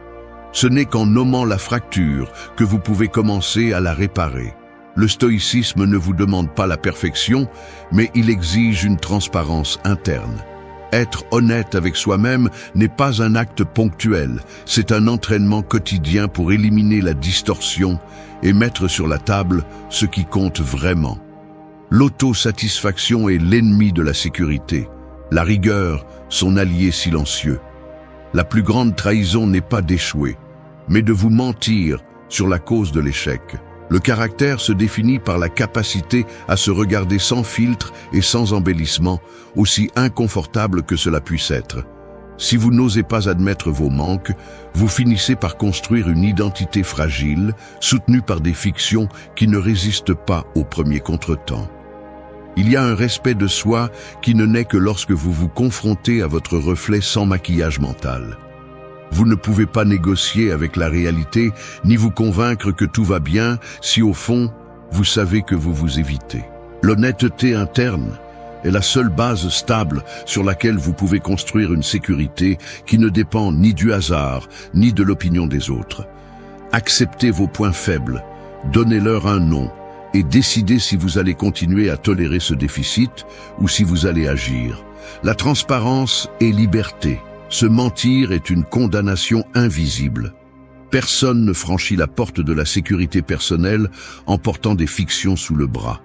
Ce n'est qu'en nommant la fracture que vous pouvez commencer à la réparer. Le stoïcisme ne vous demande pas la perfection, mais il exige une transparence interne. Être honnête avec soi-même n'est pas un acte ponctuel, c'est un entraînement quotidien pour éliminer la distorsion et mettre sur la table ce qui compte vraiment. L'autosatisfaction est l'ennemi de la sécurité, la rigueur son allié silencieux. La plus grande trahison n'est pas d'échouer, mais de vous mentir sur la cause de l'échec. Le caractère se définit par la capacité à se regarder sans filtre et sans embellissement, aussi inconfortable que cela puisse être. Si vous n'osez pas admettre vos manques, vous finissez par construire une identité fragile, soutenue par des fictions qui ne résistent pas au premier contretemps. Il y a un respect de soi qui ne naît que lorsque vous vous confrontez à votre reflet sans maquillage mental. Vous ne pouvez pas négocier avec la réalité, ni vous convaincre que tout va bien, si au fond, vous savez que vous vous évitez. L'honnêteté interne est la seule base stable sur laquelle vous pouvez construire une sécurité qui ne dépend ni du hasard, ni de l'opinion des autres. Acceptez vos points faibles, donnez-leur un nom, et décidez si vous allez continuer à tolérer ce déficit ou si vous allez agir. La transparence est liberté. Se mentir est une condamnation invisible. Personne ne franchit la porte de la sécurité personnelle en portant des fictions sous le bras.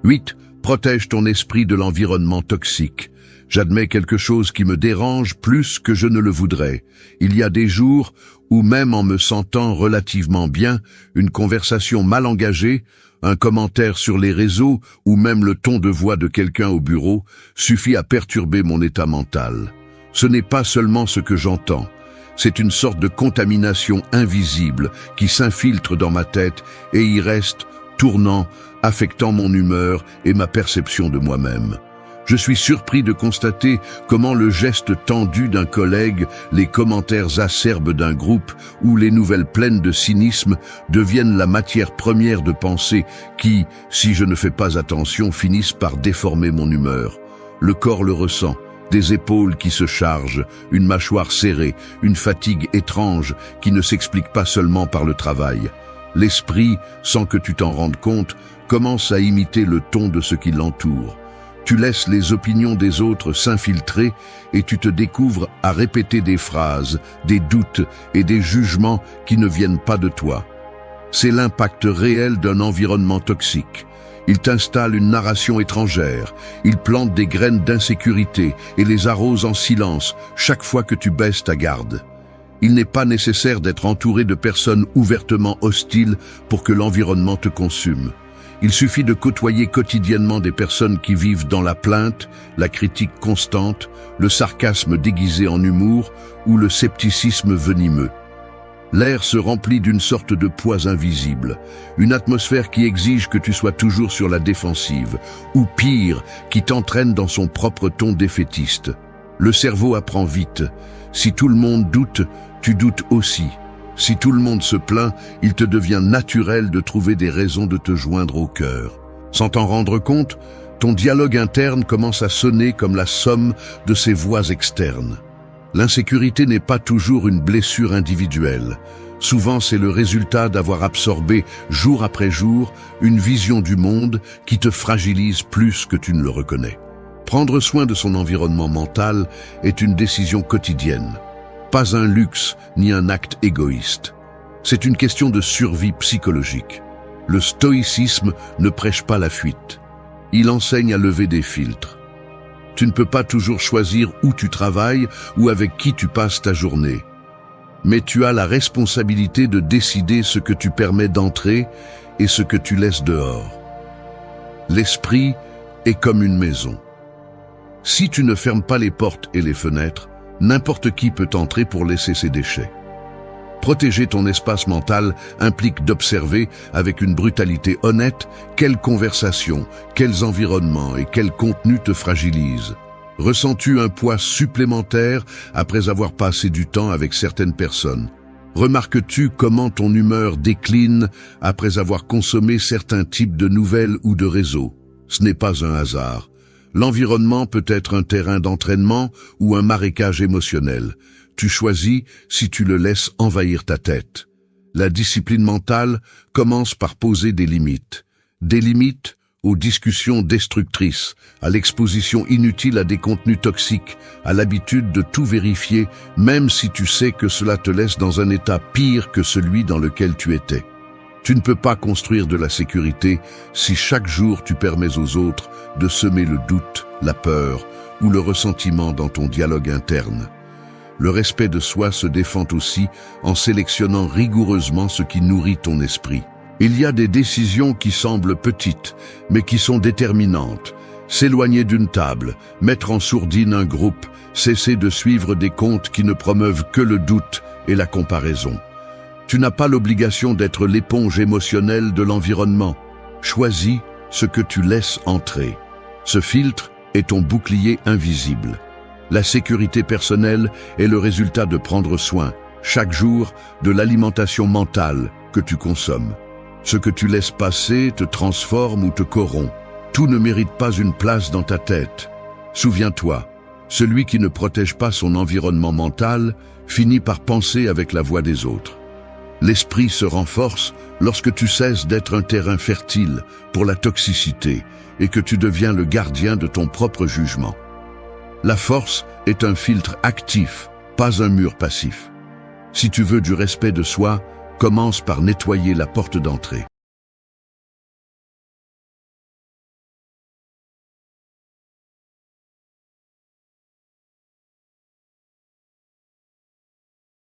8. Protège ton esprit de l'environnement toxique. J'admets quelque chose qui me dérange plus que je ne le voudrais. Il y a des jours où même en me sentant relativement bien, une conversation mal engagée, un commentaire sur les réseaux ou même le ton de voix de quelqu'un au bureau suffit à perturber mon état mental. Ce n'est pas seulement ce que j'entends, C'est une sorte de contamination invisible qui s'infiltre dans ma tête et y reste, tournant, affectant mon humeur et ma perception de moi-même. Je suis surpris de constater comment le geste tendu d'un collègue, les commentaires acerbes d'un groupe ou les nouvelles pleines de cynisme deviennent la matière première de pensée qui, si je ne fais pas attention, finissent par déformer mon humeur. Le corps le ressent, des épaules qui se chargent, une mâchoire serrée, une fatigue étrange qui ne s'explique pas seulement par le travail. L'esprit, sans que tu t'en rendes compte, commence à imiter le ton de ce qui l'entoure. Tu laisses les opinions des autres s'infiltrer et tu te découvres à répéter des phrases, des doutes et des jugements qui ne viennent pas de toi. C'est l'impact réel d'un environnement toxique. Il t'installe une narration étrangère, il plante des graines d'insécurité et les arrose en silence chaque fois que tu baisses ta garde. Il n'est pas nécessaire d'être entouré de personnes ouvertement hostiles pour que l'environnement te consume. Il suffit de côtoyer quotidiennement des personnes qui vivent dans la plainte, la critique constante, le sarcasme déguisé en humour ou le scepticisme venimeux. L'air se remplit d'une sorte de poids invisible, une atmosphère qui exige que tu sois toujours sur la défensive, ou pire, qui t'entraîne dans son propre ton défaitiste. Le cerveau apprend vite. Si tout le monde doute, tu doutes aussi. Si tout le monde se plaint, il te devient naturel de trouver des raisons de te joindre au cœur. Sans t'en rendre compte, ton dialogue interne commence à sonner comme la somme de ces voix externes. L'insécurité n'est pas toujours une blessure individuelle. Souvent, c'est le résultat d'avoir absorbé, jour après jour, une vision du monde qui te fragilise plus que tu ne le reconnais. Prendre soin de son environnement mental est une décision quotidienne. Pas un luxe ni un acte égoïste. C'est une question de survie psychologique. Le stoïcisme ne prêche pas la fuite. Il enseigne à lever des filtres. Tu ne peux pas toujours choisir où tu travailles ou avec qui tu passes ta journée. Mais tu as la responsabilité de décider ce que tu permets d'entrer et ce que tu laisses dehors. L'esprit est comme une maison. Si tu ne fermes pas les portes et les fenêtres, n'importe qui peut entrer pour laisser ses déchets. Protéger ton espace mental implique d'observer avec une brutalité honnête quelles conversations, quels environnements et quels contenus te fragilisent. Ressens-tu un poids supplémentaire après avoir passé du temps avec certaines personnes? Remarques-tu comment ton humeur décline après avoir consommé certains types de nouvelles ou de réseaux? Ce n'est pas un hasard. L'environnement peut être un terrain d'entraînement ou un marécage émotionnel. Tu choisis si tu le laisses envahir ta tête. La discipline mentale commence par poser des limites. Des limites aux discussions destructrices, à l'exposition inutile à des contenus toxiques, à l'habitude de tout vérifier, même si tu sais que cela te laisse dans un état pire que celui dans lequel tu étais. Tu ne peux pas construire de la sécurité si chaque jour tu permets aux autres de semer le doute, la peur ou le ressentiment dans ton dialogue interne. Le respect de soi se défend aussi en sélectionnant rigoureusement ce qui nourrit ton esprit. Il y a des décisions qui semblent petites, mais qui sont déterminantes. S'éloigner d'une table, mettre en sourdine un groupe, cesser de suivre des comptes qui ne promeuvent que le doute et la comparaison. Tu n'as pas l'obligation d'être l'éponge émotionnelle de l'environnement. Choisis ce que tu laisses entrer. Ce filtre est ton bouclier invisible. La sécurité personnelle est le résultat de prendre soin, chaque jour, de l'alimentation mentale que tu consommes. Ce que tu laisses passer te transforme ou te corrompt. Tout ne mérite pas une place dans ta tête. Souviens-toi, celui qui ne protège pas son environnement mental finit par penser avec la voix des autres. L'esprit se renforce lorsque tu cesses d'être un terrain fertile pour la toxicité et que tu deviens le gardien de ton propre jugement. La force est un filtre actif, pas un mur passif. Si tu veux du respect de soi, commence par nettoyer la porte d'entrée.